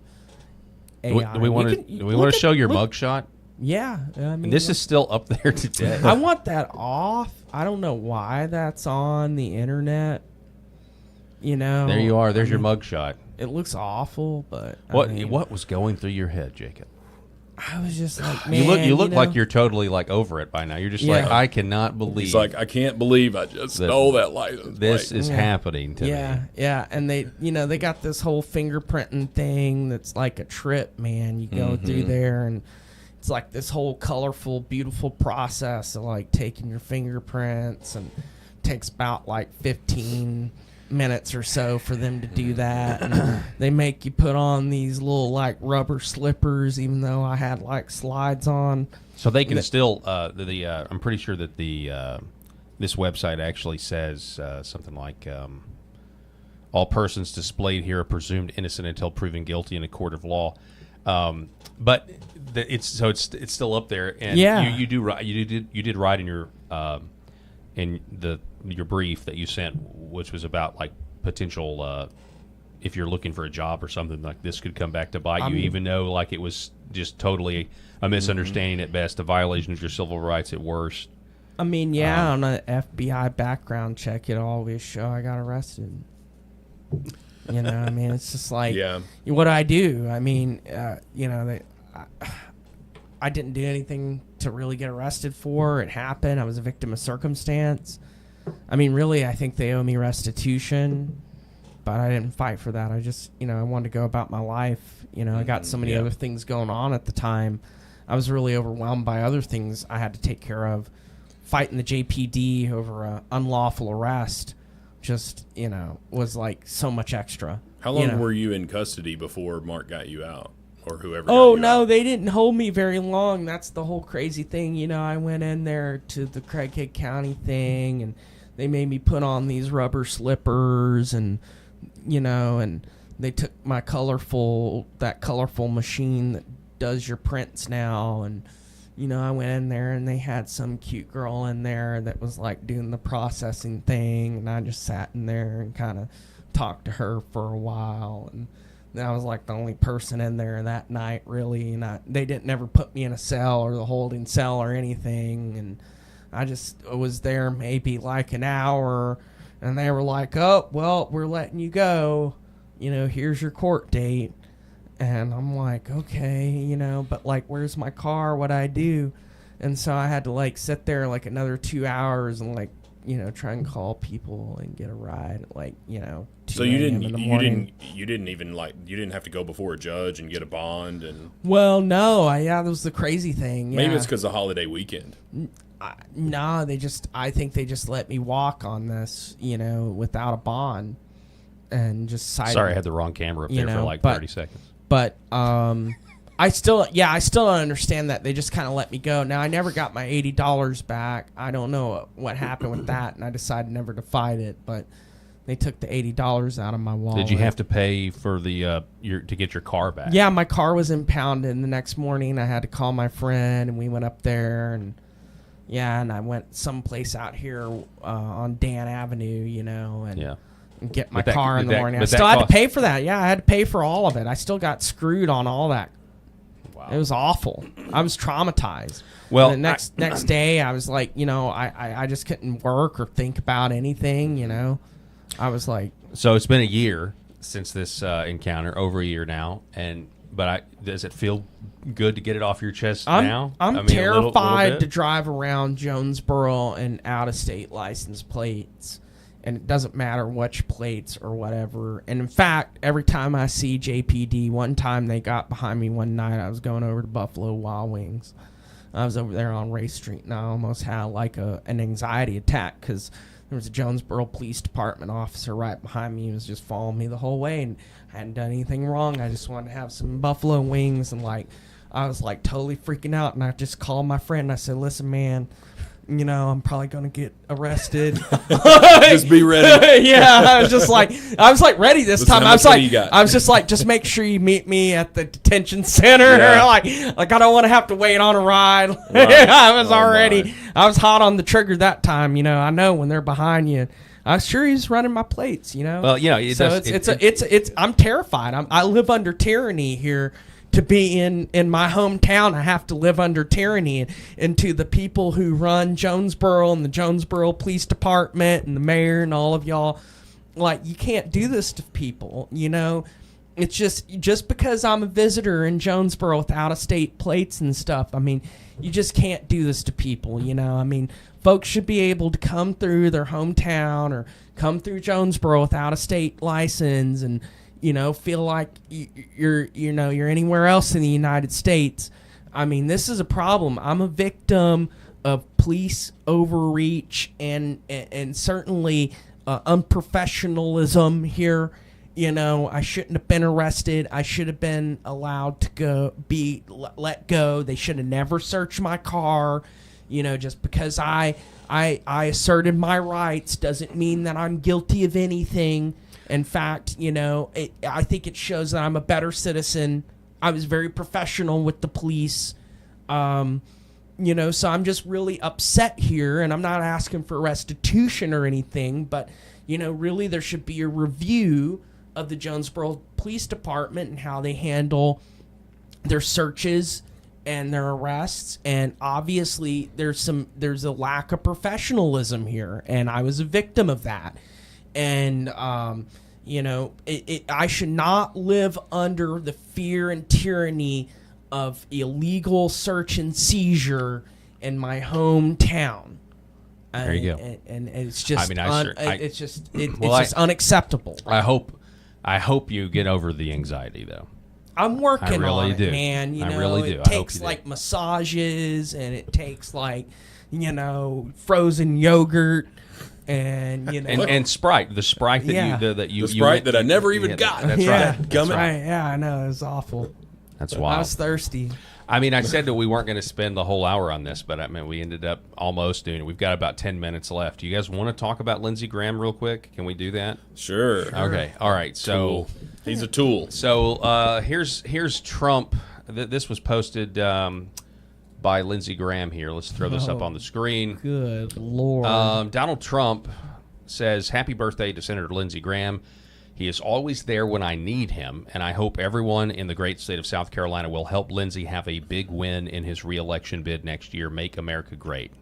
AI. Do we want to show your mugshot? Yeah. This is still up there today. I want that off. I don't know why that's on the internet. There you are. There's your mugshot. it looks awful, but what was going through your head, Jacob? I was just like, man, you look like you're totally like over it by now. You're just like, I cannot believe. He's like, I can't believe I just stole that license. This is happening to me. Yeah, and they, they got this whole fingerprinting thing that's like a trip, man. You go through there, and it's like this whole colorful, beautiful process of like taking your fingerprints, and it takes about like 15 minutes or so for them to do that, and they make you put on these little like rubber slippers, even though I had like slides on. So they can still I'm pretty sure that this website actually says something like all persons displayed here are presumed innocent until proven guilty in a court of law, but it's still up there, and you did write in your your brief that you sent, which was about like potential if you're looking for a job or something like this could come back to bite you, even though like it was just totally a misunderstanding at best, a violation of your civil rights at worst. I mean, on an FBI background check, it'll always show I got arrested. I mean, it's just like, what do I do? I mean, I didn't do anything to really get arrested for. It happened. I was a victim of circumstance. I mean, really, I think they owe me restitution, but I didn't fight for that. I just, I wanted to go about my life. I got so many other things going on at the time. I was really overwhelmed by other things I had to take care of. Fighting the JPD over an unlawful arrest just, was like so much extra. How long were you in custody before Mark got you out? Or whoever. Oh, no, they didn't hold me very long. That's the whole crazy thing. I went in there to the Craighead County thing, and they made me put on these rubber slippers, and, and they took my colorful machine that does your prints now, and, I went in there, and they had some cute girl in there that was, like, doing the processing thing, and I just sat in there and kind of talked to her for a while, and I was like the only person in there that night, really, and they didn't never put me in a cell or the holding cell or anything, and I just was there maybe like an hour, and they were like, "Oh, well, we're letting you go, here's your court date," and I'm like, "Okay, but like, where's my car? What'd I do?" And so I had to like sit there like another 2 hours and like, try and call people and get a ride at like, 2 So you a.m. in the morning. you didn't have to go before a judge and get a bond and. Well, no, that was the crazy thing. Maybe it's because of the holiday weekend. No, I think they just let me walk on this, without a bond, and just Sorry, I had the wrong camera up there for like 30 seconds. But I still don't understand that. They just kind of let me go. Now, I never got my $80 back. I don't know what happened with that, and I decided never to fight it. But they took the $80 out of my wallet. Did you have to pay for the to get your car back? Yeah, my car was impounded. And the next morning, I had to call my friend, and we went up there, and I went someplace out here on Dan Avenue, and get my car in the morning. I still had to pay for that. Yeah, I had to pay for all of it. I still got screwed on all that. It was awful. I was traumatized. Well, the next day, I was like, I just couldn't work or think about anything. I was like. So it's been a year since this encounter, over a year now, but does it feel good to get it off your chest now? I'm terrified to drive around Jonesboro and out-of-state license plates. And it doesn't matter which plates or whatever. And in fact, every time I see JPD, one time they got behind me one night. I was going over to Buffalo Wild Wings. I was over there on Ray Street, and I almost had like an anxiety attack because there was a Jonesboro Police Department officer right behind me. He was just following me the whole way, and I hadn't done anything wrong. I just wanted to have some buffalo wings, and like I was like totally freaking out. And I just called my friend. And I said, "Listen, man, I'm probably going to get arrested." Just be ready. Yeah, I was like ready this time. I was just like, just make sure you meet me at the detention center. Yeah. like I don't want to have to wait on a ride. Right. I was hot on the trigger that time. I know when they're behind you. I'm sure he's running my plates. Well, I'm terrified. I live under tyranny here. To be in my hometown, I have to live under tyranny, and to the people who run Jonesboro and the Jonesboro Police Department and the mayor and all of y'all, like, you can't do this to people, it's just because I'm a visitor in Jonesboro with out-of-state plates and stuff. I mean, you just can't do this to people, you know. I mean, folks should be able to come through their hometown or come through Jonesboro with out-of-state license and, you know, feel like you're anywhere else in the United States. I mean, this is a problem. I'm a victim of police overreach and certainly unprofessionalism here. You know, I shouldn't have been arrested. I should have been allowed to be let go. They should have never searched my car. You know, just because I asserted my rights doesn't mean that I'm guilty of anything. In fact, you know, I think it shows that I'm a better citizen. I was very professional with the police. You know, so I'm just really upset here, and I'm not asking for restitution or anything, but, you know, really there should be a review of the Jonesboro Police Department and how they handle their searches and their arrests. And obviously there's a lack of professionalism here, and I was a victim of that. And you know, I should not live under the fear and tyranny of illegal search and seizure in my hometown. There you go. And it's just, it's just unacceptable. I hope you get over the anxiety, though. I'm working really on do. it, man. You know, really do. It takes like massages, and it takes like, you know, frozen yogurt, and you know, and Sprite, the Sprite that I never even got. That's yeah, right. That's right. Yeah, I know, it was awful. That's wild. I was thirsty. I mean, I said that we weren't going to spend the whole hour on this, but I mean, we ended up almost doing it. We've got about 10 minutes left. Do you guys want to talk about Lindsey Graham real quick? Can we do that? Sure. Okay. All right. So he's a tool. So here's Trump. This was posted by Lindsey Graham here. Let's throw this up on the screen. Good Lord. Donald Trump says, "Happy birthday to Senator Lindsey Graham. He is always there when I need him, and I hope everyone in the great state of South Carolina will help Lindsey have a big win in his re-election bid next year. Make America great."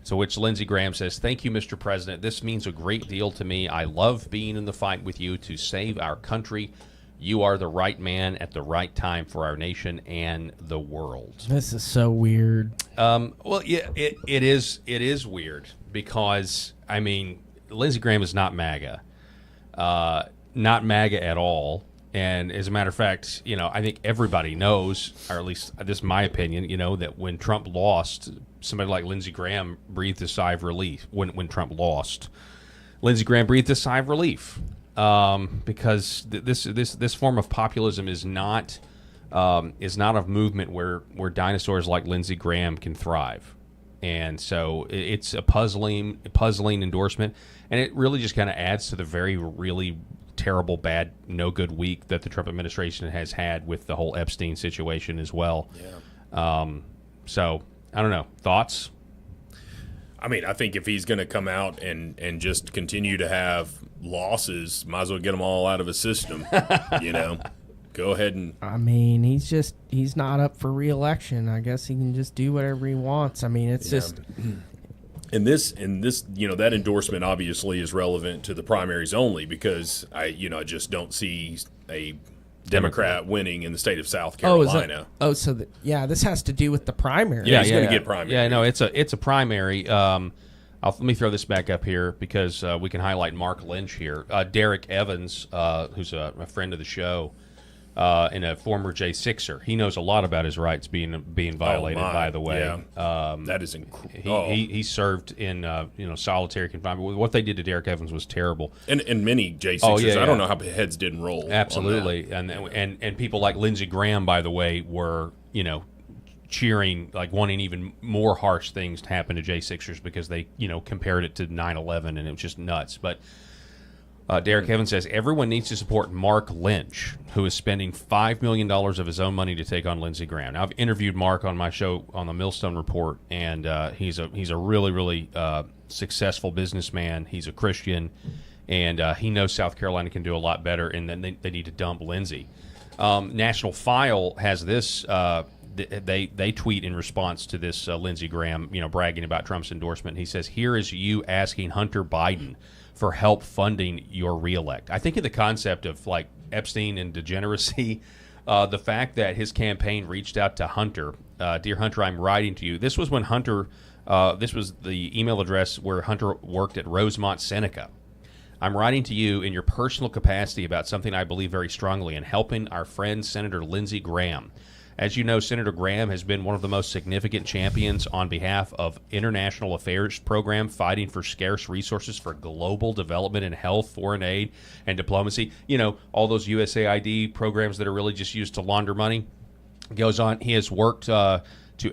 So which Lindsey Graham says, "Thank you, Mr. President. This means a great deal to me. I love being in the fight with you to save our country. You are the right man at the right time for our nation and the world." This is so weird. Well, yeah, it is weird because, I mean, Lindsey Graham is not MAGA. Not MAGA at all. And as a matter of fact, you know, I think everybody knows, or at least this is my opinion, you know, that when Trump lost, somebody like Lindsey Graham breathed a sigh of relief. When Trump lost, Lindsey Graham breathed a sigh of relief because this form of populism is not a movement where dinosaurs like Lindsey Graham can thrive. And so it's a puzzling endorsement, and it really just kind of adds to the really terrible, bad, no good week that the Trump administration has had with the whole Epstein situation as well. Yeah. So I don't know. Thoughts? I mean, I think if he's going to come out and just continue to have losses, might as well get them all out of his system. You know, go ahead and. I mean, he's not up for re-election. I guess he can just do whatever he wants. I mean, it's just. And this, you know, that endorsement obviously is relevant to the primaries only because I just don't see a Democrat winning in the state of South Carolina. This has to do with the primary. Yeah, he's going to get primary. Yeah, no, it's a primary. Let me throw this back up here because we can highlight Mark Lynch here. Derek Evans, who's a friend of the show, and a former J6er. He knows a lot about his rights being violated. By the way, that is incredible. He served in solitary confinement. What they did to Derek Evans was terrible. And many J6ers, I don't know how heads didn't roll. Absolutely, and people like Lindsey Graham, by the way, were cheering, like wanting even more harsh things to happen to J6ers because they compared it to 9/11 and it was just nuts. But Derek Evans says everyone needs to support Mark Lynch, who is spending $5 million of his own money to take on Lindsey Graham. Now, I've interviewed Mark on my show on the Millstone Report, and he's a really successful businessman. He's a Christian, and he knows South Carolina can do a lot better, and then they need to dump Lindsey. National File has this. They tweet in response to this Lindsey Graham, bragging about Trump's endorsement. He says, "Here is you asking Hunter Biden for help funding your reelect." I think of the concept of like Epstein and degeneracy. The fact that his campaign reached out to Hunter, Dear Hunter, I'm writing to you. This was when Hunter, this was the email address where Hunter worked at Rosemont Seneca. I'm writing to you in your personal capacity about something I believe very strongly in, helping our friend Senator Lindsey Graham. As you know, Senator Graham has been one of the most significant champions on behalf of international affairs program fighting for scarce resources for global development in health, foreign aid, and diplomacy. You know, all those USAID programs that are really just used to launder money. Goes on. He has worked to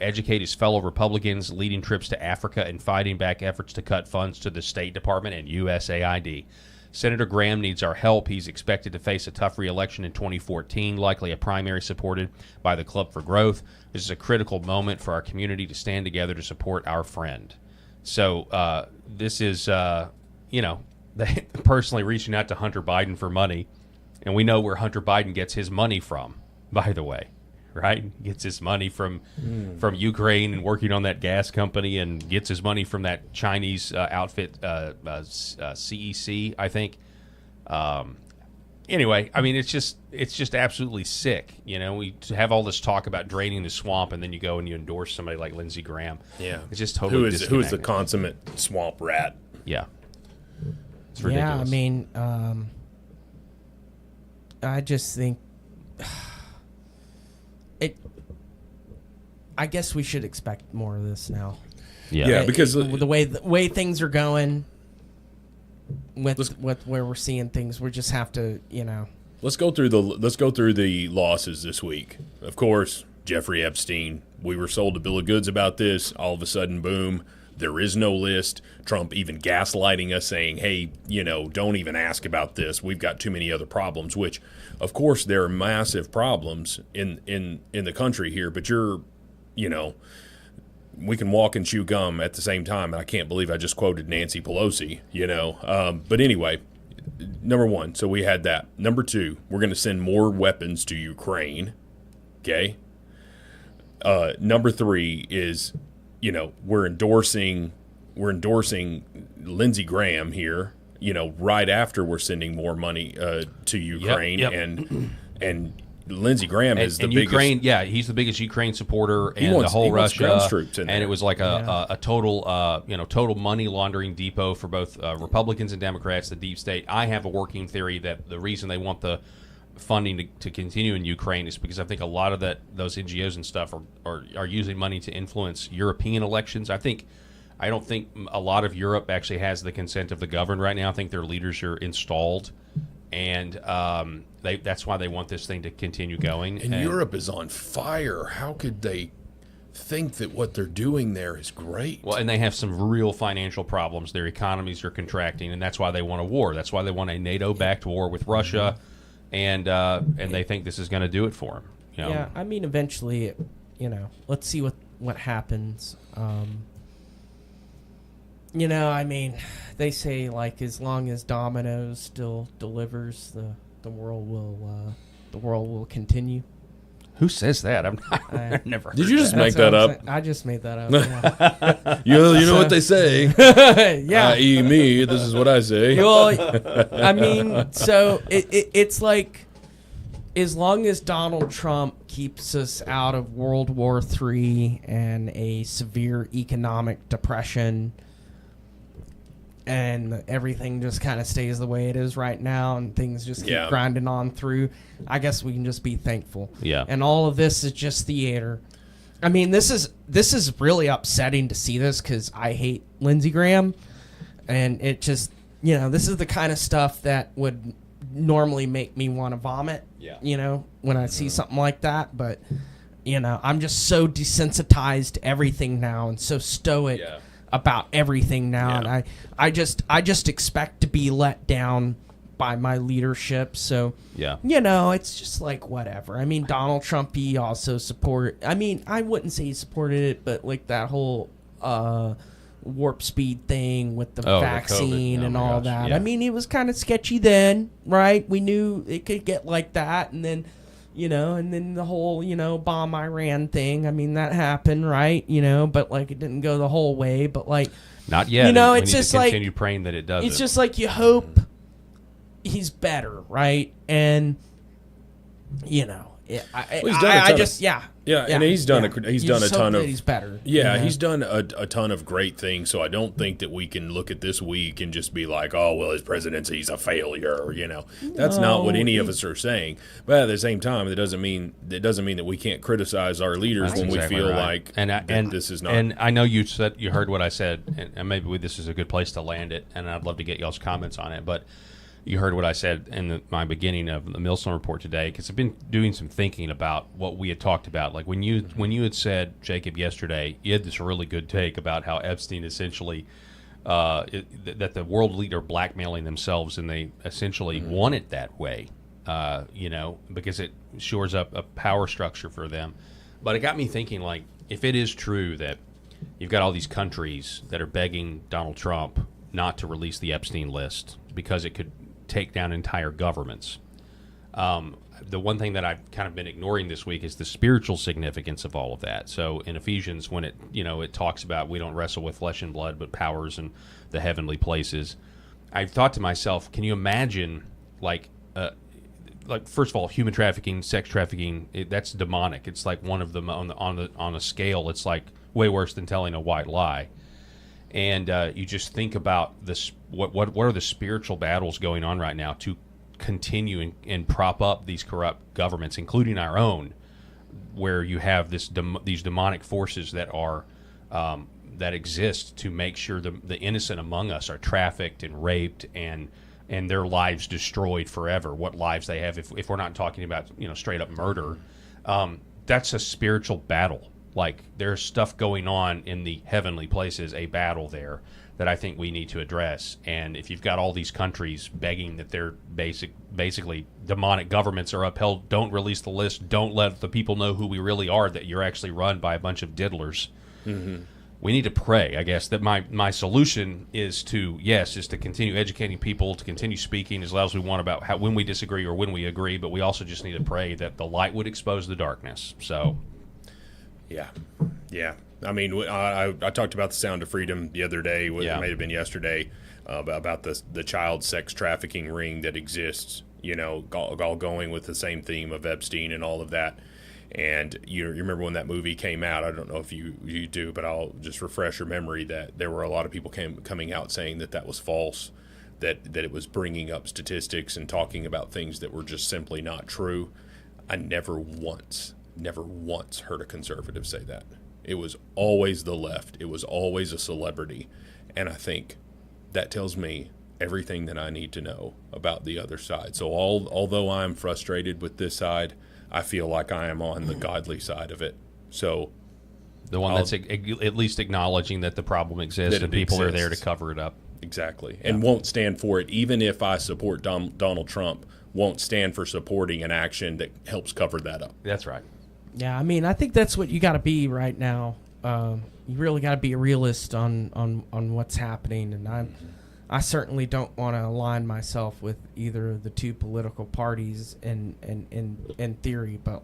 educate his fellow Republicans, leading trips to Africa and fighting back efforts to cut funds to the State Department and USAID. Senator Graham needs our help. He's expected to face a tough re-election in 2014, likely a primary supported by the Club for Growth. This is a critical moment for our community to stand together to support our friend. So this is, they personally reaching out to Hunter Biden for money. And we know where Hunter Biden gets his money from, by the way. Right? He gets his money from Ukraine and working on that gas company, and gets his money from that Chinese outfit, CEC, I think. Anyway, I mean, it's just absolutely sick. You know, we have all this talk about draining the swamp, and then you go and you endorse somebody like Lindsey Graham. Yeah, it's just totally who is the consummate swamp rat? Yeah, it's ridiculous. Yeah, I mean, I just think. I guess we should expect more of this now. Yeah, because the way things are going, with where we're seeing things, we just have to, Let's go through the losses this week. Of course, Jeffrey Epstein. We were sold a bill of goods about this. All of a sudden, boom. There is no list. Trump even gaslighting us, saying, hey, don't even ask about this. We've got too many other problems, which, of course, there are massive problems in the country here. But we can walk and chew gum at the same time. And I can't believe I just quoted Nancy Pelosi, But anyway, number one, so we had that. Number two, we're going to send more weapons to Ukraine, okay? Number three is... we're endorsing Lindsey Graham here, right after we're sending more money to Ukraine. Yep. And Lindsey Graham is the biggest. Ukraine, he's the biggest Ukraine supporter, and wants, the whole Russia troops in and there. it was like a total total money laundering depot for both Republicans and Democrats, the deep state. I have a working theory that the reason they want the funding to continue in Ukraine is because I think a lot of those NGOs and stuff are using money to influence European elections. I don't think a lot of Europe actually has the consent of the governed right now. I think their leaders are installed, and that's why they want this thing to continue going. And Europe is on fire. How could they think that what they're doing there is great? Well, and they have some real financial problems. Their economies are contracting, and that's why they want a war. That's why they want a NATO-backed war with Russia. And they think this is going to do it for them. Yeah, I mean, eventually, let's see what happens. I mean, they say like as long as Domino's still delivers, the world will continue. Who says that? I've never. Did you just make that up? I just made that up. Yeah. you know what they say. Yeah. I.e. me. This is what I say. Well, I mean, so it's like, as long as Donald Trump keeps us out of World War III and a severe economic depression, and everything just kind of stays the way it is right now, and things just keep grinding on through, I guess we can just be thankful. Yeah. And all of this is just theater. I mean, this is really upsetting to see this, because I hate Lindsey Graham, and it just, this is the kind of stuff that would normally make me want to vomit. Yeah. When I see something like that, but I'm just so desensitized to everything now, and so stoic. Yeah. About everything now, and I just expect to be let down by my leadership. So it's just like whatever. I mean, Donald Trump, he also I mean, I wouldn't say he supported it, but like that whole warp speed thing with the vaccine and all that. Yeah. I mean, it was kind of sketchy then, right? We knew it could get like that, and then. And then the whole, bomb Iran thing. I mean, that happened, right? But like it didn't go the whole way. But like, not yet. We it's need just to continue praying that it doesn't. It's just like you hope he's better, right? And you know, he's done yeah, and he's done a ton of. He's better. Yeah, he's done a ton of great things. So I don't think that we can look at this week and just be like, oh well, his presidency's a failure. You know, that's not what any of us are saying. But at the same time, it doesn't mean that we can't criticize our leaders when we feel like this is not. And I know you heard what I said, and maybe this is a good place to land it. And I'd love to get y'all's comments on it, but. You heard what I said in my beginning of the Millstone Report today, because I've been doing some thinking about what we had talked about. Like when you had said, Jacob, yesterday, you had this really good take about how Epstein essentially that the world leader blackmailing themselves, and they essentially want it that way, because it shores up a power structure for them. But it got me thinking, like, if it is true that you've got all these countries that are begging Donald Trump not to release the Epstein list because it could take down entire governments. The one thing that I've kind of been ignoring this week is the spiritual significance of all of that. So in Ephesians, when it talks about we don't wrestle with flesh and blood, but powers and the heavenly places, I've thought to myself, can you imagine, like first of all, human trafficking, sex trafficking, that's demonic. It's like one of them on a scale. It's like way worse than telling a white lie. And you just think about this. What are the spiritual battles going on right now to continue and prop up these corrupt governments, including our own, where you have these demonic forces that are that exist to make sure the innocent among us are trafficked and raped and their lives destroyed forever. What lives they have, if we're not talking about straight up murder, that's a spiritual battle. Like, there's stuff going on in the heavenly places, a battle there that I think we need to address. And if you've got all these countries begging that their basically demonic governments are upheld, don't release the list, don't let the people know who we really are, that you're actually run by a bunch of diddlers. Mm-hmm. We need to pray, I guess. That my solution is to continue educating people, to continue speaking as loud as we want about when we disagree or when we agree, but we also just need to pray that the light would expose the darkness. So... Yeah. I mean, I talked about the Sound of Freedom the other day. It may have been yesterday, about the child sex trafficking ring that exists. All going with the same theme of Epstein and all of that. And you remember when that movie came out? I don't know if you do, but I'll just refresh your memory that there were a lot of people coming out saying that was false, that it was bringing up statistics and talking about things that were just simply not true. I never once heard a conservative say that. It was always the left. It was always a celebrity. And I think that tells me everything that I need to know about the other side. So although I'm frustrated with this side, I feel like I am on the godly side of it. So the one that's at least acknowledging that the problem exists and people are there to cover it up. Exactly. And won't stand for it, even if I support Donald Trump, won't stand for supporting an action that helps cover that up. That's right. Yeah, I mean, I think that's what you got to be right now. You really got to be a realist on what's happening, and I certainly don't want to align myself with either of the two political parties in theory, but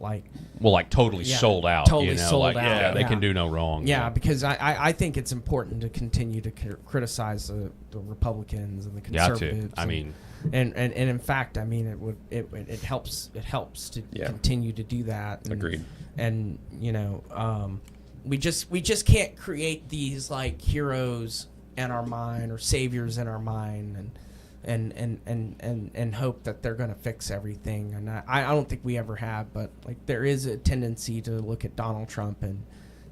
totally sold out. Totally sold out. They can do no wrong. Yeah, because I think it's important to continue to criticize the Republicans and the conservatives. I mean. And in fact, I mean, it helps to continue to do that. Agreed. And we just can't create these like heroes in our mind or saviors in our mind and hope that they're going to fix everything. And I don't think we ever have, but like there is a tendency to look at Donald Trump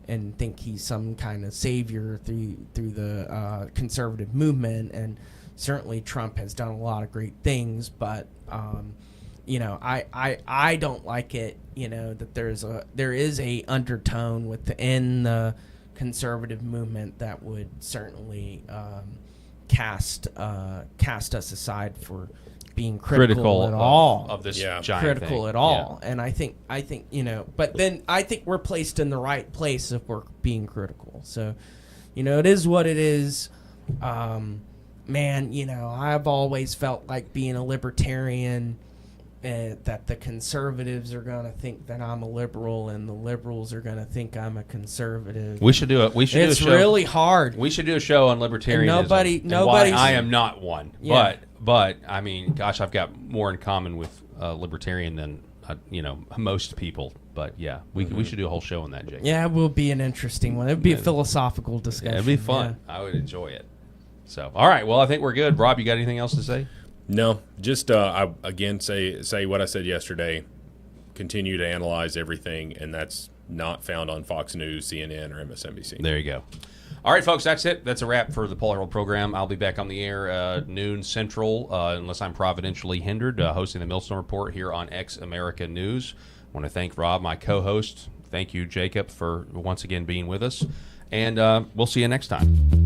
and think he's some kind of savior through the conservative movement. And certainly Trump has done a lot of great things, but I don't like it, that there is a undertone within the conservative movement that would certainly cast us aside for being critical at all of this giant critical thing. At all. And I think but then I think we're placed in the right place if we're being critical. So it is what it is. Man, I've always felt like being a libertarian, that the conservatives are going to think that I'm a liberal and the liberals are going to think I'm a conservative. We should do it. It's really hard. We should do a show on libertarianism. Nobody. Why I am not one. Yeah. But I mean, gosh, I've got more in common with libertarian than most people. But yeah, we should do a whole show on that, Jake. Yeah, it will be an interesting one. It would be a philosophical discussion. Yeah, it'd be fun. Yeah. I would enjoy it. So, all right. Well, I think we're good. Rob, you got anything else to say? No, just I again say what I said yesterday. Continue to analyze everything, and that's not found on Fox News, CNN, or MSNBC. There you go. All right, folks, that's it. That's a wrap for the Paul Harrell program. I'll be back on the air noon Central, unless I'm providentially hindered, hosting the Millstone Report here on X America News. I want to thank Rob, my co-host. Thank you, Jacob, for once again being with us. And we'll see you next time.